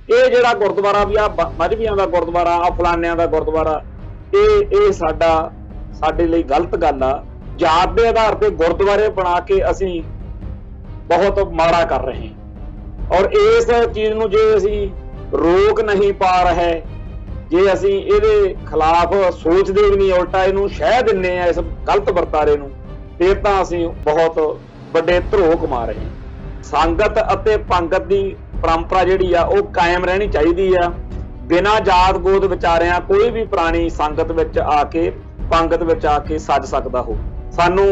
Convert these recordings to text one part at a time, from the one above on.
ਇਹ ਜਿਹੜਾ ਗੁਰਦੁਆਰਾ ਵੀ ਆ ਮਜ਼੍ਹਬੀਆਂ ਦਾ ਗੁਰਦੁਆਰਾ ਆ ਫਲਾਨਿਆਂ ਦਾ ਗੁਰਦੁਆਰਾ, ਇਹ ਸਾਡੇ ਲਈ ਗਲਤ ਗੱਲ ਆ। ਜਾਤ ਦੇ ਆਧਾਰ ਤੇ ਗੁਰਦੁਆਰੇ ਬਣਾ ਕੇ ਅਸੀਂ ਬਹੁਤ ਮਾੜਾ ਕਰ ਰਹੇ ਹਾਂ। ਔਰ ਇਸ ਚੀਜ਼ ਨੂੰ ਜੇ ਅਸੀਂ ਰੋਕ ਨਹੀਂ ਪਾ ਰਹੇ, ਜੇ ਅਸੀਂ ਇਹਦੇ ਖਿਲਾਫ ਸੋਚਦੇ ਵੀ ਨਹੀਂ, ਉਲਟਾ ਇਹਨੂੰ ਸ਼ਹਿ ਦਿੰਦੇ ਆ ਇਸ ਗਲਤ ਵਰਤਾਰੇ ਨੂੰ, ਫਿਰ ਤਾਂ ਅਸੀਂ ਬਹੁਤ ਵੱਡੇ ਧਰੋਹ ਕਮਾ ਰਹੇ ਹਾਂ। ਸੰਗਤ ਅਤੇ ਪੰਗਤ ਦੀ ਪਰੰਪਰਾ ਜਿਹੜੀ ਆ ਉਹ ਕਾਇਮ ਰਹਿਣੀ ਚਾਹੀਦੀ ਆ। ਬਿਨਾਂ ਜਾਤ ਗੋਤ ਵਿਚਾਰਿਆਂ ਕੋਈ ਵੀ ਪ੍ਰਾਣੀ ਸੰਗਤ ਵਿੱਚ ਆ ਕੇ ਪੰਗਤ ਵਿੱਚ ਆ ਕੇ ਸੱਜ ਸਕਦਾ ਹੋ। ਸਾਨੂੰ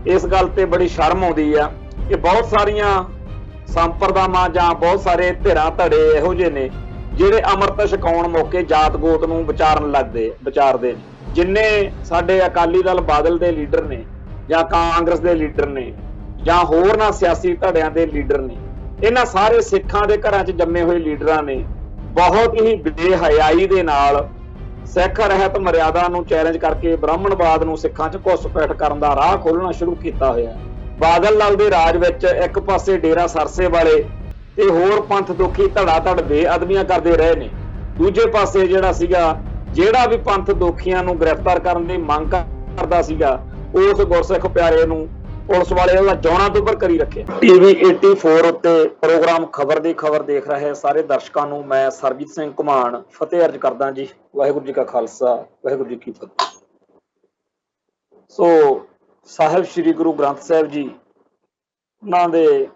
ਇਸ ਗੱਲ ਤੇ ਬੜੀ ਸ਼ਰਮ ਆਉਂਦੀ ਆ ਕਿ ਬਹੁਤ ਸਾਰੀਆਂ ਸੰਪਰਦਾਵਾਂ ਜਾਂ ਬਹੁਤ ਸਾਰੇ ਧਿਰਾਂ ਧੜੇ ਇਹੋ ਜਿਹੇ ਨੇ ਜਿਹੜੇ ਅੰਮ੍ਰਿਤ ਛਕਾਉਣ ਮੌਕੇ ਜਾਤ ਗੋਤ ਨੂੰ ਵਿਚਾਰਦੇ ਨੇ। ਜਿੰਨੇ ਸਾਡੇ ਅਕਾਲੀ ਦਲ ਬਾਦਲ ਦੇ ਲੀਡਰ ਨੇ ਜਾਂ ਕਾਂਗਰਸ ਦੇ ਲੀਡਰ ਨੇ ਜਾਂ ਹੋਰ ਨਾ ਸਿਆਸੀ ਧੜਿਆਂ ਦੇ ਲੀਡਰ ਨੇ, ਇਹਨਾਂ ਸਾਰੇ ਸਿੱਖਾਂ ਦੇ ਘਰਾਂ 'ਚ ਜੰਮੇ ਹੋਏ ਲੀਡਰਾਂ ਨੇ ਬਹੁਤ ਹੀ ਬੇਹਯਾਈ ਦੇ ਨਾਲ ਸਿੱਖ ਰਹਿਤ ਮਰਿਆਦਾ ਨੂੰ ਚੈਲੰਜ ਕਰਕੇ ਬ੍ਰਾਹਮਣਵਾਦ ਨੂੰ ਸਿੱਖਾਂ 'ਚ ਘੁਸਪੈਠ ਕਰਨ ਦਾ ਰਾਹ ਖੋਲ੍ਹਣਾ ਸ਼ੁਰੂ ਕੀਤਾ ਹੋਇਆ। ਬਾਦਲ ਲਾਲ ਦੇ ਰਾਜ ਵਿੱਚ ਇੱਕ ਪਾਸੇ ਡੇਰਾ ਸਰਸੇ ਵਾਲੇ ਤੇ ਹੋਰ ਪੰਥ ਦੁਖੀ ਧੜਾ ਧੜ ਬੇਅਦਬੀਆਂ ਕਰਦੇ ਰਹੇ ਨੇ, ਦੂਜੇ ਪਾਸੇ ਜਿਹੜਾ ਵੀ ਪੰਥ ਦੁਖੀਆਂ ਨੂੰ ਗ੍ਰਿਫਤਾਰ ਕਰਨ ਦੀ ਮੰਗ ਕਰਦਾ ਸੀਗਾ, ਉਸ ਗੁਰਸਿੱਖ ਪਿਆਰੇ ਨੂੰ ਪੁਲਿਸ ਵਾਲੇ ਉਹਦਾ ਜੌਣਾ ਦੁੱਬਰ ਕਰੀ ਰੱਖਿਆ। TV 84 ਉੱਤੇ ਪ੍ਰੋਗਰਾਮ ਖਬਰ ਦੀ ਖਬਰ ਦੇਖ ਰਹੇ ਸਾਰੇ ਦਰਸ਼ਕਾਂ ਨੂੰ ਮੈਂ ਸਰਬਜੀਤ ਸਿੰਘ ਘੁਮਾਣ ਫਤਿਹ ਅਰਜ ਕਰਦਾ ਜੀ। ਵਾਹਿਗੁਰੂ ਜੀ ਕਾ ਖਾਲਸਾ, ਵਾਹਿਗੁਰੂ ਜੀ ਕੀ ਫਤਿਹ। ਸੋ ਸਾਹਿਬ ਸ੍ਰੀ ਗੁਰੂ ਗ੍ਰੰਥ ਸਾਹਿਬ ਜੀ ਉਹਨਾਂ ਦੇ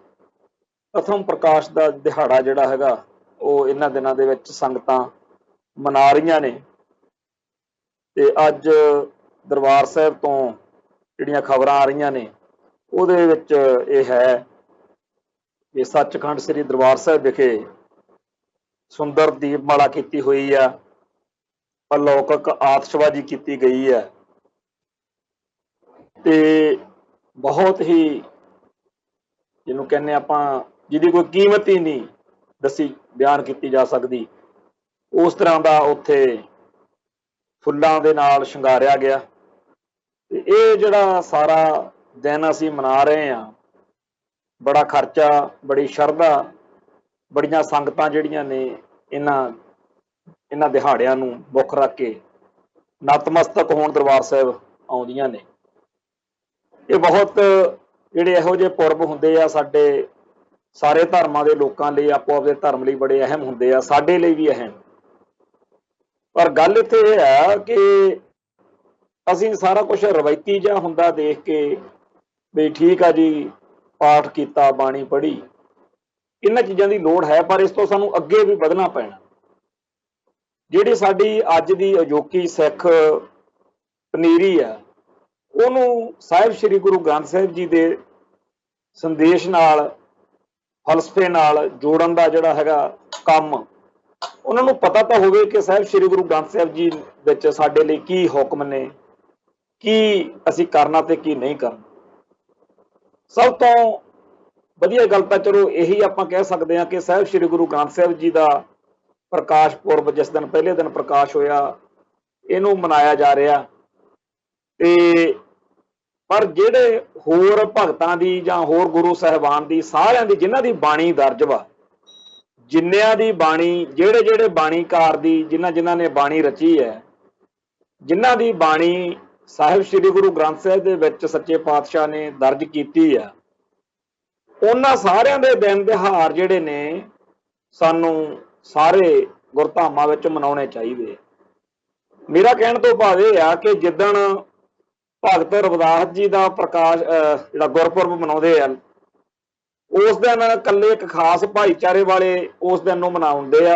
ਪ੍ਰਥਮ ਪ੍ਰਕਾਸ਼ ਦਾ ਦਿਹਾੜਾ ਜਿਹੜਾ ਹੈਗਾ ਉਹ ਇਹਨਾਂ ਦਿਨਾਂ ਦੇ ਵਿੱਚ ਸੰਗਤਾਂ ਮਨਾ ਰਹੀਆਂ ਨੇ। ਤੇ ਅੱਜ ਦਰਬਾਰ ਸਾਹਿਬ ਤੋਂ ਜਿਹੜੀਆਂ ਖਬਰਾਂ ਆ ਰਹੀਆਂ ਨੇ ਉਹਦੇ ਵਿੱਚ ਇਹ ਹੈ ਕਿ ਸੱਚਖੰਡ ਸ੍ਰੀ ਦਰਬਾਰ ਸਾਹਿਬ ਵਿਖੇ ਸੁੰਦਰ ਦੀਪਮਾਲਾ ਕੀਤੀ ਹੋਈ ਆ, ਅਲੌਕਿਕ ਆਤਿਸ਼ਬਾਜ਼ੀ ਕੀਤੀ ਗਈ ਹੈ ਤੇ ਬਹੁਤ ਹੀ ਜਿਹਨੂੰ ਕਹਿੰਦੇ ਆਪਾਂ, ਜਿਹਦੀ ਕੋਈ ਕੀਮਤ ਹੀ ਨਹੀਂ ਦੱਸੀ ਬਿਆਨ ਕੀਤੀ ਜਾ ਸਕਦੀ, ਉਸ ਤਰ੍ਹਾਂ ਦਾ ਉੱਥੇ ਫੁੱਲਾਂ ਦੇ ਨਾਲ ਸ਼ਿੰਗਾਰਿਆ ਗਿਆ। ਤੇ ਇਹ ਜਿਹੜਾ ਸਾਰਾ ਦਿਨ ਅਸੀਂ ਮਨਾ ਰਹੇ ਹਾਂ, ਬੜਾ ਖਰਚਾ, ਬੜੀ ਸ਼ਰਧਾ, ਬੜੀਆਂ ਸੰਗਤਾਂ ਜਿਹੜੀਆਂ ਨੇ ਇਹਨਾਂ ਦਿਹਾੜਿਆਂ ਨੂੰ ਮੁੱਖ ਰੱਖ ਕੇ ਨਤਮਸਤਕ ਹੋਣ ਦਰਬਾਰ ਸਾਹਿਬ ਆਉਂਦੀਆਂ ਨੇ। ਇਹ ਬਹੁਤ ਜਿਹੜੇ ਇਹੋ ਜਿਹੇ ਪੁਰਬ ਹੁੰਦੇ ਆ ਸਾਡੇ ਸਾਰੇ ਧਰਮਾਂ ਦੇ ਲੋਕਾਂ ਲਈ, ਆਪੋ ਆਪਦੇ ਧਰਮ ਲਈ ਬੜੇ ਅਹਿਮ ਹੁੰਦੇ ਆ, ਸਾਡੇ ਲਈ ਵੀ ਅਹਿਮ। ਪਰ ਗੱਲ ਇੱਥੇ ਇਹ ਹੈ ਕਿ ਅਸੀਂ ਸਾਰਾ ਕੁਝ ਰਵਾਇਤੀ ਜਿਹਾ ਹੁੰਦਾ ਦੇਖ ਕੇ ਵੀ ਠੀਕ ਆ ਜੀ, ਪਾਠ ਕੀਤਾ, ਬਾਣੀ ਪੜ੍ਹੀ, ਇਹਨਾਂ ਚੀਜ਼ਾਂ ਦੀ ਲੋੜ ਹੈ, ਪਰ ਇਸ ਤੋਂ ਸਾਨੂੰ ਅੱਗੇ ਵੀ ਵਧਣਾ ਪੈਣਾ। ਜਿਹੜੀ ਸਾਡੀ ਅੱਜ ਦੀ ਅਜੋਕੀ ਸਿੱਖ ਪਨੀਰੀ ਆ, ਉਹਨੂੰ ਸਾਹਿਬ ਸ੍ਰੀ ਗੁਰੂ ਗ੍ਰੰਥ ਸਾਹਿਬ ਜੀ ਦੇ ਸੰਦੇਸ਼ ਨਾਲ, ਫਲਸਫੇ ਨਾਲ ਜੋੜਨ ਦਾ ਜਿਹੜਾ ਹੈਗਾ ਕੰਮ, ਉਹਨਾਂ ਨੂੰ ਪਤਾ ਤਾਂ ਹੋਵੇ ਕਿ ਸਾਹਿਬ ਸ੍ਰੀ ਗੁਰੂ ਗ੍ਰੰਥ ਸਾਹਿਬ ਜੀ ਵਿੱਚ ਸਾਡੇ ਲਈ ਕੀ ਹੁਕਮ ਨੇ, ਕੀ ਅਸੀਂ ਕਰਨਾ ਤੇ ਕੀ ਨਹੀਂ ਕਰਨਾ। ਸਭ ਤੋਂ ਵਧੀਆ ਗੱਲ ਤਾਂ ਚਲੋ ਇਹੀ ਆਪਾਂ ਕਹਿ ਸਕਦੇ ਹਾਂ ਕਿ ਸਾਹਿਬ ਸ੍ਰੀ ਗੁਰੂ ਗ੍ਰੰਥ ਸਾਹਿਬ ਜੀ ਦਾ ਪ੍ਰਕਾਸ਼ ਪੁਰਬ, ਜਿਸ ਦਿਨ ਪਹਿਲੇ ਦਿਨ ਪ੍ਰਕਾਸ਼ ਹੋਇਆ, ਇਹਨੂੰ ਮਨਾਇਆ ਜਾ ਰਿਹਾ। ਤੇ ਪਰ ਜਿਹੜੇ ਹੋਰ ਭਗਤਾਂ ਦੀ ਜਾਂ ਹੋਰ ਗੁਰੂ ਸਾਹਿਬਾਨ ਦੀ, ਸਾਰਿਆਂ ਦੀ, ਜਿਨ੍ਹਾਂ ਦੀ ਬਾਣੀ ਦਰਜ ਵਾ, ਜਿੰਨਿਆਂ ਦੀ ਬਾਣੀ, ਜਿਹੜੇ ਬਾਣੀਕਾਰ ਦੀ, ਜਿਨ੍ਹਾਂ ਨੇ ਬਾਣੀ ਰਚੀ ਹੈ, ਜਿਨ੍ਹਾਂ ਦੀ ਬਾਣੀ ਸਾਹਿਬ ਸ੍ਰੀ ਗੁਰੂ ਗ੍ਰੰਥ ਸਾਹਿਬ ਦੇ ਵਿੱਚ ਸੱਚੇ ਪਾਤਸ਼ਾਹ ਨੇ ਦਰਜ ਕੀਤੀ ਆ, ਉਹਨਾਂ ਸਾਰਿਆਂ ਦੇ ਦਿਨ ਤਿਉਹਾਰ ਜਿਹੜੇ ਨੇ ਸਾਨੂੰ ਸਾਰੇ ਗੁਰਧਾਮਾਂ ਵਿੱਚ ਮਨਾਉਣੇ ਚਾਹੀਦੇ। ਮੇਰਾ ਕਹਿਣ ਤੋਂ ਭਾਵ ਇਹ ਆ ਕਿ ਜਿੱਦਣ ਭਗਤ ਰਵਿਦਾਸ ਜੀ ਦਾ ਪ੍ਰਕਾਸ਼ ਜਿਹੜਾ ਗੁਰਪੁਰਬ ਮਨਾਉਂਦੇ ਆ, ਉਸ ਦਿਨ ਇਕੱਲੇ ਇੱਕ ਖਾਸ ਭਾਈਚਾਰੇ ਵਾਲੇ ਉਸ ਦਿਨ ਨੂੰ ਮਨਾਉਂਦੇ ਆ,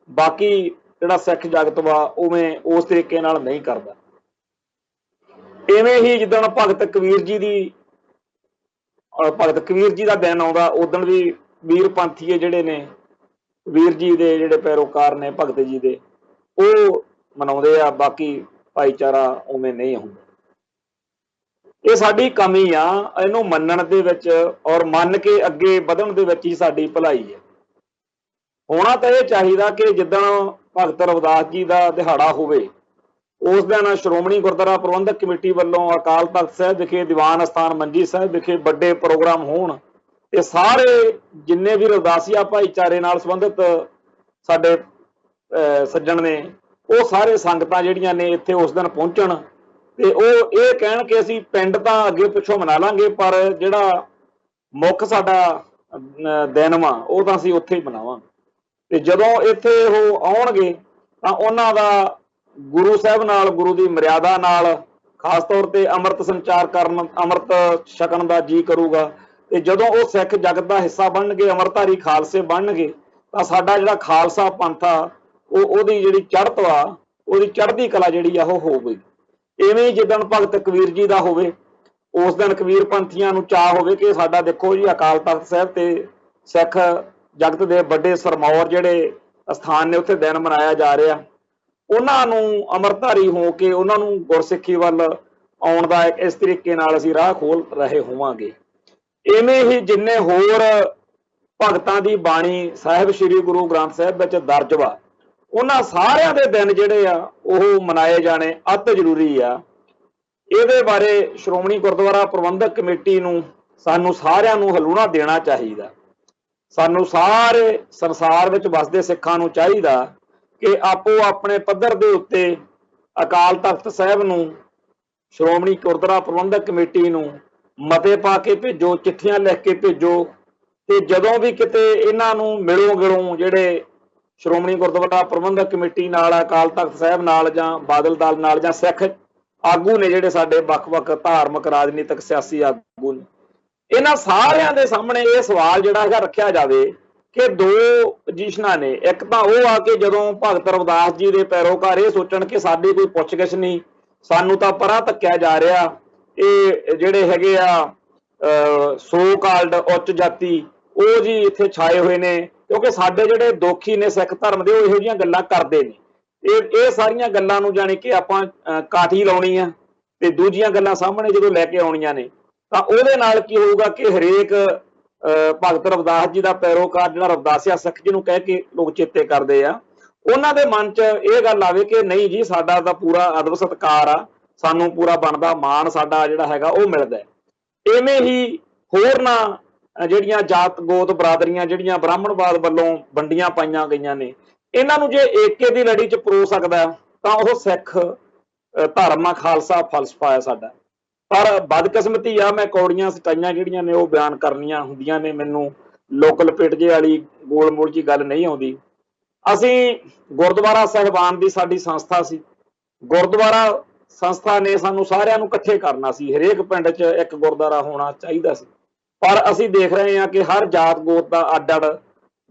ਬਾਕੀ ਜਿਹੜਾ ਸਿੱਖ ਜਗਤ ਵਾ ਉਵੇਂ ਉਸ ਤਰੀਕੇ ਨਾਲ ਨਹੀਂ ਕਰਦਾ। ਇਵੇਂ ਹੀ ਜਿੱਦਣ ਭਗਤ ਕਬੀਰ ਜੀ ਦਾ ਦਿਨ ਆਉਂਦਾ, ਉਦਣ ਵੀ ਵੀਰ ਪੰਥੀਏ ਜਿਹੜੇ ਨੇ, ਵੀਰ ਜੀ ਦੇ ਜਿਹੜੇ ਪੈਰੋਕਾਰ ਨੇ ਭਗਤ ਜੀ ਦੇ, ਉਹ ਮਨਾਉਂਦੇ ਆ, ਬਾਕੀ ਭਾਈਚਾਰਾ ਉਵੇਂ ਨਹੀਂ ਹੁੰਦਾ। ਇਹ ਸਾਡੀ ਕਮੀ ਆ, ਇਹਨੂੰ ਮੰਨਣ ਦੇ ਵਿੱਚ ਔਰ ਮੰਨ ਕੇ ਅੱਗੇ ਵਧਣ ਦੇ ਵਿੱਚ ਹੀ ਸਾਡੀ ਭਲਾਈ ਹੈ। ਹੋਣਾ ਤਾਂ ਇਹ ਚਾਹੀਦਾ ਕਿ ਜਿੱਦਣ ਭਗਤ ਰਵਿਦਾਸ ਜੀ ਦਾ ਦਿਹਾੜਾ ਹੋਵੇ, ਉਸ ਦਿਨ ਸ਼੍ਰੋਮਣੀ ਗੁਰਦੁਆਰਾ ਪ੍ਰਬੰਧਕ ਕਮੇਟੀ ਵੱਲੋਂ ਅਕਾਲ ਤਖਤ ਸਾਹਿਬ ਵਿਖੇ, ਦੀਵਾਨ ਅਸਥਾਨ ਮੰਜੀ ਸਾਹਿਬ ਵਿਖੇ ਵੱਡੇ ਪ੍ਰੋਗਰਾਮ ਹੋਣ ਤੇ ਸਾਰੇ ਜਿੰਨੇ ਵੀ ਰਵਿਦਾਸੀਆ ਭਾਈਚਾਰੇ ਨਾਲ ਸੰਬੰਧਿਤ साडे सज्जन ने वो सारे संगतां जिहड़ियां ने इत्थे उस दिन पहुंचण ते ਉਹ ਇਹ ਕਹਿਣ ਕਿ ਅਸੀਂ ਪਿੰਡ ਤਾਂ ਅੱਗੇ ਪਿੱਛੋਂ ਮਨਾ ਲਾਂਗੇ ਪਰ ਜਿਹੜਾ ਮੁੱਖ ਸਾਡਾ ਦਿਨ ਵਾ ਉਹ ਤਾਂ ਅਸੀਂ ਉੱਥੇ ਹੀ ਮਨਾਵਾਂਗੇ। ਤੇ ਜਦੋਂ ਇੱਥੇ ਉਹ ਆਉਣਗੇ ਤਾਂ ਉਹਨਾਂ ਦਾ ਗੁਰੂ ਸਾਹਿਬ ਨਾਲ, ਗੁਰੂ ਦੀ ਮਰਿਆਦਾ ਨਾਲ ਖਾਸ ਤੌਰ ਤੇ ਅੰਮ੍ਰਿਤ ਸੰਚਾਰ ਕਰਨ, ਅੰਮ੍ਰਿਤ ਛਕਣ ਦਾ ਜੀ ਕਰੂਗਾ। ਤੇ ਜਦੋਂ ਉਹ ਸਿੱਖ ਜਗਤ ਦਾ ਹਿੱਸਾ ਬਣਨਗੇ, ਅੰਮ੍ਰਿਤਧਾਰੀ ਖਾਲਸੇ ਬਣਨਗੇ, ਤਾਂ ਸਾਡਾ ਜਿਹੜਾ ਖਾਲਸਾ ਪੰਥ ਆ ਉਹਦੀ ਜਿਹੜੀ ਚੜ੍ਹਤ ਵਾ, ਉਹਦੀ ਚੜ੍ਹਦੀ ਕਲਾ ਜਿਹੜੀ ਆ ਉਹ ਹੋਵੇਗੀ। ਇਵੇਂ ਹੀ ਜਿੱਦਣ ਭਗਤ ਕਬੀਰ ਜੀ ਦਾ ਹੋਵੇ ਉਸ ਦਿਨ ਕਬੀਰ ਪੰਥੀਆਂ ਨੂੰ ਚਾਅ ਹੋਵੇ ਕਿ ਸਾਡਾ ਦੇਖੋ ਜੀ ਅਕਾਲ ਤਖਤ ਸਾਹਿਬ ਤੇ ਸਿੱਖ ਜਗਤ ਦੇ ਵੱਡੇ ਸਰਮੌਰ ਜਿਹੜੇ ਸਥਾਨ ਨੇ ਉੱਥੇ ਦਿਨ ਮਨਾਇਆ ਜਾ ਰਿਹਾ, ਉਹਨਾਂ ਨੂੰ ਅੰਮ੍ਰਿਤਧਾਰੀ ਹੋ ਕੇ ਉਹਨਾਂ ਨੂੰ ਗੁਰਸਿੱਖੀ ਵੱਲ ਆਉਣ ਦਾ ਇਸ ਤਰੀਕੇ ਨਾਲ ਅਸੀਂ ਰਾਹ ਖੋਲ ਰਹੇ ਹੋਵਾਂਗੇ। ਇਵੇਂ ਹੀ ਜਿੰਨੇ ਹੋਰ ਭਗਤਾਂ ਦੀ ਬਾਣੀ ਸਾਹਿਬ ਸ੍ਰੀ ਗੁਰੂ ਗ੍ਰੰਥ ਸਾਹਿਬ ਵਿੱਚ ਦਰਜ ਵਾ, ਉਹਨਾਂ ਸਾਰਿਆਂ ਦੇ ਦਿਨ ਜਿਹੜੇ ਆ ਉਹ ਮਨਾਏ ਜਾਣੇ ਅਤ ਜ਼ਰੂਰੀ ਆ। ਇਹਦੇ ਬਾਰੇ ਸ਼੍ਰੋਮਣੀ ਗੁਰਦੁਆਰਾ ਪ੍ਰਬੰਧਕ ਕਮੇਟੀ ਨੂੰ ਸਾਨੂੰ ਸਾਰਿਆਂ ਨੂੰ ਹਲੂਣਾ ਦੇਣਾ ਚਾਹੀਦਾ। ਸਾਨੂੰ ਸਾਰੇ ਸੰਸਾਰ ਵਿੱਚ ਵਸਦੇ ਸਿੱਖਾਂ ਨੂੰ ਚਾਹੀਦਾ ਕਿ ਆਪੋ ਆਪਣੇ ਪੱਧਰ ਦੇ ਉੱਤੇ ਅਕਾਲ ਤਖਤ ਸਾਹਿਬ ਨੂੰ, ਸ਼੍ਰੋਮਣੀ ਗੁਰਦੁਆਰਾ ਪ੍ਰਬੰਧਕ ਕਮੇਟੀ ਨੂੰ ਮਤੇ ਪਾ ਕੇ ਭੇਜੋ, ਚਿੱਠੀਆਂ ਲਿਖ ਕੇ ਭੇਜੋ। ਤੇ ਜਦੋਂ ਵੀ ਕਿਤੇ ਇਹਨਾਂ ਨੂੰ ਮਿਲੋ ਗਿਲੋ ਜਿਹੜੇ ਸ਼੍ਰੋਮਣੀ ਗੁਰਦੁਆਰਾ ਪ੍ਰਬੰਧਕ ਕਮੇਟੀ ਨਾਲ, ਅਕਾਲ ਤਖਤ ਸਾਹਿਬ ਨਾਲ ਜਾਂ ਬਾਦਲ ਦਲ ਨਾਲ ਜਾਂ ਸਿੱਖ ਆਗੂ ਨੇ ਜਿਹੜੇ ਸਾਡੇ ਵੱਖ-ਵੱਖ ਧਾਰਮਿਕ, ਰਾਜਨੀਤਿਕ, ਸਿਆਸੀ ਆਗੂ ਨੇ, ਇਹਨਾਂ ਸਾਰਿਆਂ ਦੇ ਸਾਹਮਣੇ ਇਹ ਸਵਾਲ ਜਿਹੜਾ ਹੈਗਾ ਰੱਖਿਆ ਜਾਵੇ ਕਿ ਦੋ ਪੋਜੀਸ਼ਨਾਂ ਨੇ। ਇੱਕ ਤਾਂ ਉਹ ਆ ਕਿ ਜਦੋਂ ਭਗਤ ਰਵਿਦਾਸ ਜੀ ਦੇ ਪੈਰੋਕਾਰ ਇਹ ਸੋਚਣ ਕਿ ਸਾਡੀ ਕੋਈ ਪੁੱਛਗਿੱਛ ਨਹੀਂ, ਸਾਨੂੰ ਤਾਂ ਪਰਾਂ ਧੱਕਿਆ ਜਾ ਰਿਹਾ, ਇਹ ਜਿਹੜੇ ਹੈਗੇ ਆ ਸੋ ਕਾਲਡ ਉੱਚ ਜਾਤੀ ਉਹ ਜੀ ਇੱਥੇ ਛਾਏ ਹੋਏ ਨੇ, ਕਿਉਂਕਿ ਸਾਡੇ ਜਿਹੜੇ ਦੋਖੀ ਨੇ ਸਿੱਖ ਧਰਮ ਦੇ ਉਹ ਇਹੋ ਜਿਹੀਆਂ ਗੱਲਾਂ ਕਰਦੇ ਨੇ। ਇਹ ਸਾਰੀਆਂ ਗੱਲਾਂ ਨੂੰ ਜਾਣੀ ਕਿ ਆਪਾਂ ਕਾਠੀ ਲਾਉਣੀ ਆ ਤੇ ਦੂਜੀਆਂ ਗੱਲਾਂ ਸਾਹਮਣੇ ਜਦੋਂ ਲੈ ਕੇ ਆਉਣੀਆਂ ਨੇ ਤਾਂ ਉਹਦੇ ਨਾਲ ਕੀ ਹੋਊਗਾ ਕਿ ਹਰੇਕ ਭਗਤ ਰਵਿਦਾਸ ਜੀ ਦਾ ਪੈਰੋਕਾਰ ਜਿਹੜਾ ਰਵਿਦਾਸਿਆ ਸਿੱਖ ਜਿਹਨੂੰ ਕਹਿ ਕੇ ਲੋਕ ਚੇਤੇ ਕਰਦੇ ਆ, ਉਹਨਾਂ ਦੇ ਮਨ 'ਚ ਇਹ ਗੱਲ ਆਵੇ ਕਿ ਨਹੀਂ ਜੀ ਸਾਡਾ ਤਾਂ ਪੂਰਾ ਅਦਬ ਸਤਿਕਾਰ ਆ, ਸਾਨੂੰ ਪੂਰਾ ਬਣਦਾ ਮਾਣ ਸਾਡਾ ਜਿਹੜਾ ਹੈਗਾ ਉਹ ਮਿਲਦਾ। ਇਵੇਂ ਹੀ ਹੋਰਨਾਂ ਜਿਹੜੀਆਂ ਜਾਤ ਗੋਤ ਬਰਾਦਰੀਆਂ ਜਿਹੜੀਆਂ ਬ੍ਰਾਹਮਣਵਾਦ ਵੱਲੋਂ ਵੰਡੀਆਂ ਪਾਈਆਂ ਗਈਆਂ ਨੇ, ਇਹਨਾਂ ਨੂੰ ਜੇ ਏਕੇ ਦੀ ਲੜੀ 'ਚ ਪਰੋ ਸਕਦਾ ਤਾਂ ਉਹ ਸਿੱਖ ਧਰਮ ਆ, ਖਾਲਸਾ ਫਲਸਫਾ ਹੈ ਸਾਡਾ। ਪਰ ਬਦਕਿਸਮਤੀ ਆ, ਮੈਂ ਕੌੜੀਆਂ ਸਚਾਈਆਂ ਜਿਹੜੀਆਂ ਨੇ ਉਹ ਬਿਆਨ ਕਰਨੀਆਂ ਹੁੰਦੀਆਂ ਨੇ, ਮੈਨੂੰ ਲੋਕ ਲਪੇਟ ਜੇ ਵਾਲੀ ਗੋਲ ਮੋਲ ਜੀ ਗੱਲ ਨਹੀਂ ਆਉਂਦੀ। ਅਸੀਂ ਗੁਰਦੁਆਰਾ ਸਾਹਿਬਾਨ ਦੀ ਸਾਡੀ ਸੰਸਥਾ ਸੀ, ਗੁਰਦੁਆਰਾ ਸੰਸਥਾ ਨੇ ਸਾਨੂੰ ਸਾਰਿਆਂ ਨੂੰ ਇਕੱਠੇ ਕਰਨਾ ਸੀ, ਹਰੇਕ ਪਿੰਡ 'ਚ ਇੱਕ ਗੁਰਦੁਆਰਾ ਹੋਣਾ ਚਾਹੀਦਾ ਸੀ। ਪਰ ਅਸੀਂ ਦੇਖ ਰਹੇ ਹਾਂ ਕਿ ਹਰ ਜਾਤ ਗੋਤ ਦਾ ਅੱਡ ਅੱਡ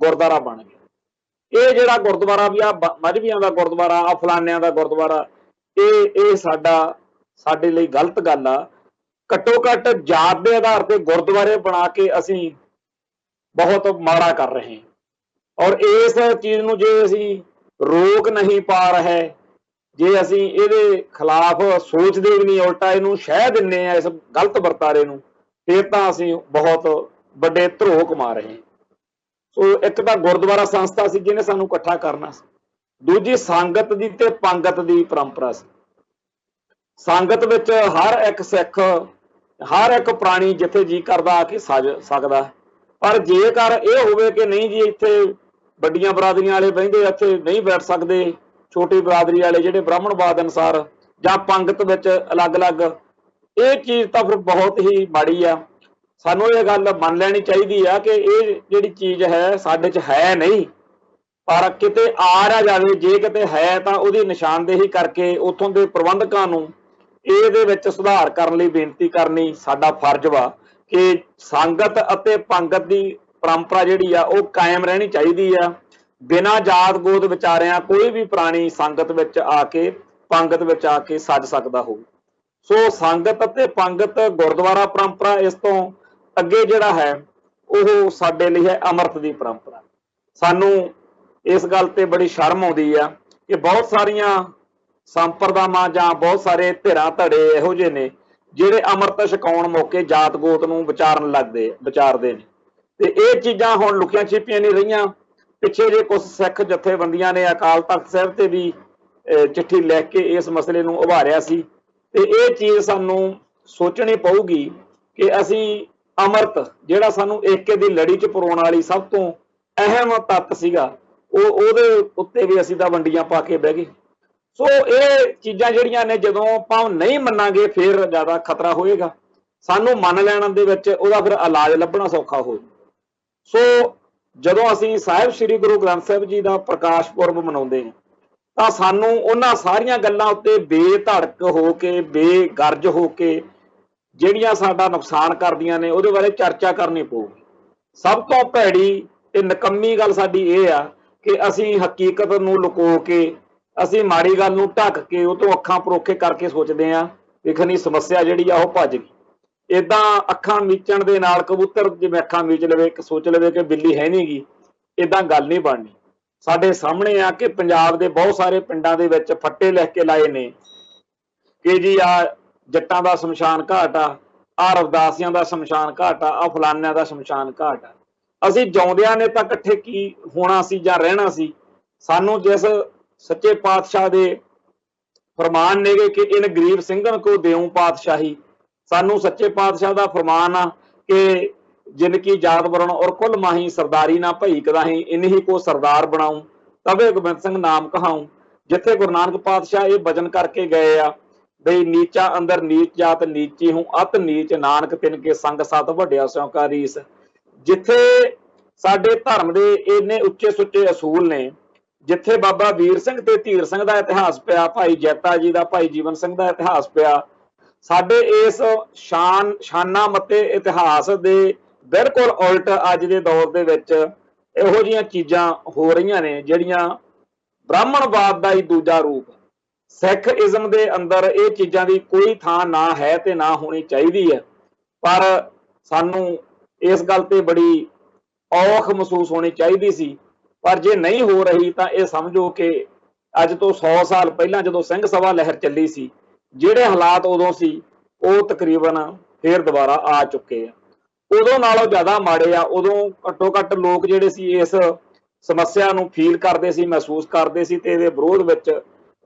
ਗੁਰਦੁਆਰਾ ਬਣ ਗਿਆ। ਇਹ ਜਿਹੜਾ ਗੁਰਦੁਆਰਾ ਵੀ ਆ ਮਜ਼੍ਹਬੀਆਂ ਦਾ ਗੁਰਦੁਆਰਾ ਆ, ਫਲਾਨਿਆਂ ਦਾ ਗੁਰਦੁਆਰਾ, ਇਹ ਸਾਡੇ ਲਈ ਗਲਤ ਗੱਲ ਆ। ਘੱਟੋ ਘੱਟ ਜਾਤ ਦੇ ਆਧਾਰ ਤੇ ਗੁਰਦੁਆਰੇ ਬਣਾ ਕੇ ਅਸੀਂ ਬਹੁਤ ਮਾੜਾ ਕਰ ਰਹੇ ਹਾਂ। ਔਰ ਇਸ ਚੀਜ਼ ਨੂੰ ਜੇ ਅਸੀਂ ਰੋਕ ਨਹੀਂ ਪਾ ਰਹੇ, ਜੇ ਅਸੀਂ ਇਹਦੇ ਖਿਲਾਫ ਸੋਚਦੇ ਵੀ ਨਹੀਂ, ਉਲਟਾ ਇਹਨੂੰ ਸ਼ਹਿ ਦਿੰਦੇ ਆ ਇਸ ਗਲਤ ਵਰਤਾਰੇ ਨੂੰ, ਫਿਰ ਤਾਂ ਅਸੀਂ ਬਹੁਤ ਵੱਡੇ ਧਰੋਹ ਕਮਾ ਰਹੇ ਹਾਂ। ਸੋ ਇੱਕ ਤਾਂ ਗੁਰਦੁਆਰਾ ਸੰਸਥਾ ਸੀ ਜਿਹਨੇ ਸਾਨੂੰ ਇਕੱਠਾ ਕਰਨਾ ਸੀ, ਦੂਜੀ ਸੰਗਤ ਦੀ ਤੇ ਪੰਗਤ ਦੀ ਪਰੰਪਰਾ ਸੀ। ਸੰਗਤ ਵਿੱਚ ਹਰ ਇੱਕ ਸਿੱਖ, ਹਰ ਇੱਕ ਪ੍ਰਾਣੀ ਜਿੱਥੇ ਜੀ ਕਰਦਾ ਆ ਕੇ ਸੱਜ ਸਕਦਾ। ਪਰ ਜੇਕਰ ਇਹ ਹੋਵੇ ਕਿ ਨਹੀਂ ਜੀ ਇੱਥੇ ਵੱਡੀਆਂ ਬਰਾਦਰੀਆਂ ਵਾਲੇ ਬਹਿੰਦੇ, ਇੱਥੇ ਨਹੀਂ ਬੈਠ ਸਕਦੇ ਛੋਟੀ ਬਰਾਦਰੀ ਵਾਲੇ ਜਿਹੜੇ ਬ੍ਰਾਹਮਣਵਾਦ ਅਨੁਸਾਰ, ਜਾਂ ਪੰਗਤ ਵਿੱਚ ਅਲੱਗ-ਅਲੱਗ, ਇਹ ਚੀਜ਼ ਤਾਂ ਫਿਰ ਬਹੁਤ ਹੀ ਮਾੜੀ ਆ। ਸਾਨੂੰ ਇਹ ਗੱਲ ਮੰਨ ਲੈਣੀ ਚਾਹੀਦੀ ਆ ਕਿ ਇਹ ਜਿਹੜੀ ਚੀਜ਼ ਹੈ ਸਾਡੇ 'ਚ ਹੈ ਨਹੀਂ, ਪਰ ਕਿਤੇ ਆ ਰਿਹਾ ਜਾਵੇ, ਜੇ ਕਿਤੇ ਹੈ ਤਾਂ ਉਹਦੀ ਨਿਸ਼ਾਨਦੇਹੀ ਕਰਕੇ ਉੱਥੋਂ ਦੇ ਪ੍ਰਬੰਧਕਾਂ ਨੂੰ ਇਹਦੇ ਵਿੱਚ ਸੁਧਾਰ ਕਰਨ ਲਈ ਬੇਨਤੀ ਕਰਨੀ ਸਾਡਾ ਫਰਜ਼ ਵਾ ਕਿ ਸੰਗਤ ਅਤੇ ਪੰਗਤ ਦੀ ਪਰੰਪਰਾ ਜਿਹੜੀ ਆ ਉਹ ਕਾਇਮ ਰਹਿਣੀ ਚਾਹੀਦੀ ਆ। ਬਿਨਾਂ ਜਾਤ ਗੋਤ ਵਿਚਾਰਿਆਂ ਕੋਈ ਵੀ ਪ੍ਰਾਣੀ ਸੰਗਤ ਵਿੱਚ ਆ ਕੇ, ਪੰਗਤ ਵਿੱਚ ਆ ਕੇ ਸੱਜ ਸਕਦਾ ਹੋਵੇ। ਸੋ ਸੰਗਤ ਅਤੇ ਪੰਗਤ ਗੁਰਦੁਆਰਾ ਪਰੰਪਰਾ ਇਸ ਤੋਂ ਅੱਗੇ ਜਿਹੜਾ ਹੈ ਉਹ ਸਾਡੇ ਲਈ ਹੈ ਅੰਮ੍ਰਿਤ ਦੀ ਪਰੰਪਰਾ। ਸਾਨੂੰ ਇਸ ਗੱਲ ਤੇ ਬੜੀ ਸ਼ਰਮ ਆਉਂਦੀ ਆ ਕਿ ਬਹੁਤ ਸਾਰੀਆਂ ਸੰਪਰਦਾਵਾਂ ਜਾਂ ਬਹੁਤ ਸਾਰੇ ਧਿਰਾਂ ਧੜੇ ਇਹੋ ਜਿਹੇ ਨੇ ਜਿਹੜੇ ਅੰਮ੍ਰਿਤ ਛਕਾਉਣ ਮੌਕੇ ਜਾਤ ਗੋਤ ਨੂੰ ਵਿਚਾਰਦੇ ਨੇ। ਤੇ ਇਹ ਚੀਜ਼ਾਂ ਹੁਣ ਲੁਕੀਆਂ ਛਿਪੀਆਂ ਨਹੀਂ ਰਹੀਆਂ। ਪਿੱਛੇ ਜੇ ਕੁਝ ਸਿੱਖ ਜਥੇਬੰਦੀਆਂ ਨੇ ਅਕਾਲ ਤਖਤ ਸਾਹਿਬ ਤੇ ਵੀ ਚਿੱਠੀ ਲਿਖ ਕੇ ਇਸ ਮਸਲੇ ਨੂੰ ਉਭਾਰਿਆ ਸੀ। ਤੇ ਇਹ ਚੀਜ਼ ਸਾਨੂੰ ਸੋਚਣੀ ਪਊਗੀ ਕਿ ਅਸੀਂ ਅੰਮ੍ਰਿਤ ਜਿਹੜਾ ਸਾਨੂੰ ਏਕੇ ਦੀ ਲੜੀ 'ਚ ਪਰੋਣ ਵਾਲੀ ਸਭ ਤੋਂ ਅਹਿਮ ਤੱਤ ਸੀਗਾ, ਉਹਦੇ ਉੱਤੇ ਵੀ ਅਸੀਂ ਤਾਂ ਵੰਡੀਆਂ ਪਾ ਕੇ ਬਹਿ ਗਏ। ਸੋ ਇਹ ਚੀਜ਼ਾਂ ਜਿਹੜੀਆਂ ਨੇ ਜਦੋਂ ਆਪਾਂ ਨਹੀਂ ਮੰਨਾਂਗੇ ਫਿਰ ਜ਼ਿਆਦਾ ਖਤਰਾ ਹੋਏਗਾ। ਸਾਨੂੰ ਮੰਨ ਲੈਣ ਦੇ ਵਿੱਚ ਉਹਦਾ ਫਿਰ ਇਲਾਜ ਲੱਭਣਾ ਸੌਖਾ ਹੋ। ਸੋ ਜਦੋਂ ਅਸੀਂ ਸਾਹਿਬ ਸ੍ਰੀ ਗੁਰੂ ਗ੍ਰੰਥ ਸਾਹਿਬ ਜੀ ਦਾ ਪ੍ਰਕਾਸ਼ ਪੁਰਬ ਮਨਾਉਂਦੇ ਹਾਂ ਤਾਂ ਸਾਨੂੰ ਉਹਨਾਂ ਸਾਰੀਆਂ ਗੱਲਾਂ ਉੱਤੇ ਬੇਧੜਕ ਹੋ ਕੇ, ਬੇਗਰਜ ਹੋ ਕੇ, ਜਿਹੜੀਆਂ ਸਾਡਾ ਨੁਕਸਾਨ ਕਰਦੀਆਂ ਨੇ ਉਹਦੇ ਬਾਰੇ ਚਰਚਾ ਕਰਨੀ ਪਊਗੀ। ਸਭ ਤੋਂ ਭੈੜੀ ਤੇ ਨਕੰਮੀ ਗੱਲ ਸਾਡੀ ਇਹ ਆ ਕਿ ਅਸੀਂ ਹਕੀਕਤ ਨੂੰ ਲੁਕੋ ਕੇ, ਅਸੀਂ ਮਾੜੀ ਗੱਲ ਨੂੰ ਢੱਕ ਕੇ ਉਹ ਤੋਂ ਅੱਖਾਂ ਪਰੋਖੇ ਕਰਕੇ ਸੋਚਦੇ ਆ ਵੇਖਣੀ ਸਮੱਸਿਆ ਜਿਹੜੀ ਆ ਉਹ ਭੱਜ ਗਈ। ਇਦਾਂ ਅੱਖਾਂ ਮੀਚਣ ਦੇ ਨਾਲ ਕਬੂਤਰ ਜਿਵੇਂ ਅੱਖਾਂ ਮੀਚ ਲਵੇ, ਸੋਚ ਲਵੇ ਕਿ ਬਿੱਲੀ ਹੈ ਨਹੀਂ ਗੀ, ਇਦਾਂ ਗੱਲ ਨਹੀਂ ਬਣਨੀ। ਸਾਡੇ ਸਾਹਮਣੇ ਆ ਕਿ ਪੰਜਾਬ ਦੇ ਬਹੁਤ ਸਾਰੇ ਪਿੰਡਾਂ ਦੇ ਵਿੱਚ ਫੱਟੇ ਲਿਖ ਕੇ ਲਾਏ ਨੇ ਕਿ ਜੀ ਆ ਜੱਟਾਂ ਦਾ ਸ਼ਮਸ਼ਾਨ ਘਾਟ ਆ ਰਵਦਾਸੀਆਂ ਦਾ ਸ਼ਮਸ਼ਾਨ ਘਾਟ ਆ ਫਲਾਨਿਆਂ ਦਾ ਸ਼ਮਸ਼ਾਨ ਘਾਟ ਆ। ਅਸੀਂ ਜਿਉਂਦਿਆਂ ਨੇ ਤਾਂ ਇਕੱਠੇ ਕੀ ਹੋਣਾ ਸੀ ਜਾਂ ਰਹਿਣਾ ਸੀ। ਸਾਨੂੰ ਜਿਸ ਸੱਚੇ ਪਾਤਸ਼ਾਹ ਦੇ ਫਰਮਾਨ ਨੇਗੇ ਕਿ ਇਨ ਗਰੀਬ ਸਿੰਘਨ ਕੋ ਦੇਉ ਪਾਤਸ਼ਾਹੀ, ਸਾਨੂੰ ਸੱਚੇ ਪਾਤਸ਼ਾਹ ਦਾ ਫਰਮਾਨ ਆ ਕਿ ਜਿਨਕੀ ਜਾਤ ਵਰਣ ਔਰ ਕੁੱਲ ਮਾਹੀ ਸਰਦਾਰੀ ਨਾ ਭਈ ਕਦਾਹੀ ਇਨਹੀ ਕੋ ਸਰਦਾਰ ਬਣਾਉ ਤਵੇ ਗੋਬਿੰਦ ਸਿੰਘ ਨਾਮ ਕਹਾਉ। ਜਿੱਥੇ ਗੁਰੂ ਨਾਨਕ ਪਾਤਸ਼ਾਹ ਇਹ ਵਚਨ ਕਰਕੇ ਗਏ ਆ ਬਈ ਨੀਚਾ ਅੰਦਰ ਨੀਚ ਜਾਤ ਨੀਚੀ ਹੂੰ ਅਤ ਨੀਚ ਨਾਨਕ ਤਿਨ ਕੇ ਸੰਗ ਸਤ ਵੱਡਿਆ ਸਿਉ ਕਾ ਰੀਸ। ਜਿੱਥੇ ਸਾਡੇ ਧਰਮ ਦੇ ਇੰਨੇ ਉੱਚੇ ਸੁੱਚੇ ਅਸੂਲ ਨੇ, ਜਿੱਥੇ ਬਾਬਾ ਵੀਰ ਸਿੰਘ ਤੇ ਧੀਰ ਸਿੰਘ ਦਾ ਇਤਿਹਾਸ ਪਿਆ, ਭਾਈ ਜੈਤਾ ਜੀ ਦਾ, ਭਾਈ ਜੀਵਨ ਸਿੰਘ ਦਾ ਇਤਿਹਾਸ ਪਿਆ, ਸਾਡੇ ਇਸ ਸ਼ਾਨਾ ਮੱਤੇ ਇਤਿਹਾਸ ਦੇ ਬਿਲਕੁਲ ਉਲਟ ਅੱਜ ਦੇ ਦੌਰ ਦੇ ਵਿੱਚ ਇਹੋ ਜਿਹੀਆਂ ਚੀਜ਼ਾਂ ਹੋ ਰਹੀਆਂ ਨੇ ਜਿਹੜੀਆਂ ਬ੍ਰਾਹਮਣਵਾਦ ਦਾ ਹੀ ਦੂਜਾ ਰੂਪ। ਸਿੱਖ ਇਜ਼ਮ ਦੇ ਅੰਦਰ ਇਹ ਚੀਜ਼ਾਂ ਦੀ ਕੋਈ ਥਾਂ ਨਾ ਹੈ ਤੇ ਨਾ ਹੋਣੀ ਚਾਹੀਦੀ ਹੈ। ਪਰ ਸਾਨੂੰ ਇਸ ਗੱਲ ਤੇ ਬੜੀ ਔਖ ਮਹਿਸੂਸ ਹੋਣੀ ਚਾਹੀਦੀ ਸੀ। ਪਰ ਜੇ ਨਹੀਂ ਹੋ ਰਹੀ ਤਾਂ ਇਹ ਸਮਝੋ ਕਿ ਅੱਜ ਤੋਂ 100 ਸਾਲ ਪਹਿਲਾਂ ਜਦੋਂ ਸਿੰਘ ਸਭਾ ਲਹਿਰ ਚੱਲੀ ਸੀ, ਜਿਹੜੇ ਹਾਲਾਤ ਉਦੋਂ ਸੀ ਉਹ ਤਕਰੀਬਨ ਫੇਰ ਦੁਬਾਰਾ ਆ ਚੁੱਕੇ ਆ। ਉਦੋਂ ਨਾਲੋਂ ਜ਼ਿਆਦਾ ਮਾੜੇ ਆ। ਉਦੋਂ ਘੱਟੋ ਘੱਟ ਲੋਕ ਜਿਹੜੇ ਸੀ ਇਸ ਸਮੱਸਿਆ ਨੂੰ ਫੀਲ ਕਰਦੇ ਸੀ, ਮਹਿਸੂਸ ਕਰਦੇ ਸੀ ਤੇ ਇਹਦੇ ਵਿਰੋਧ ਵਿੱਚ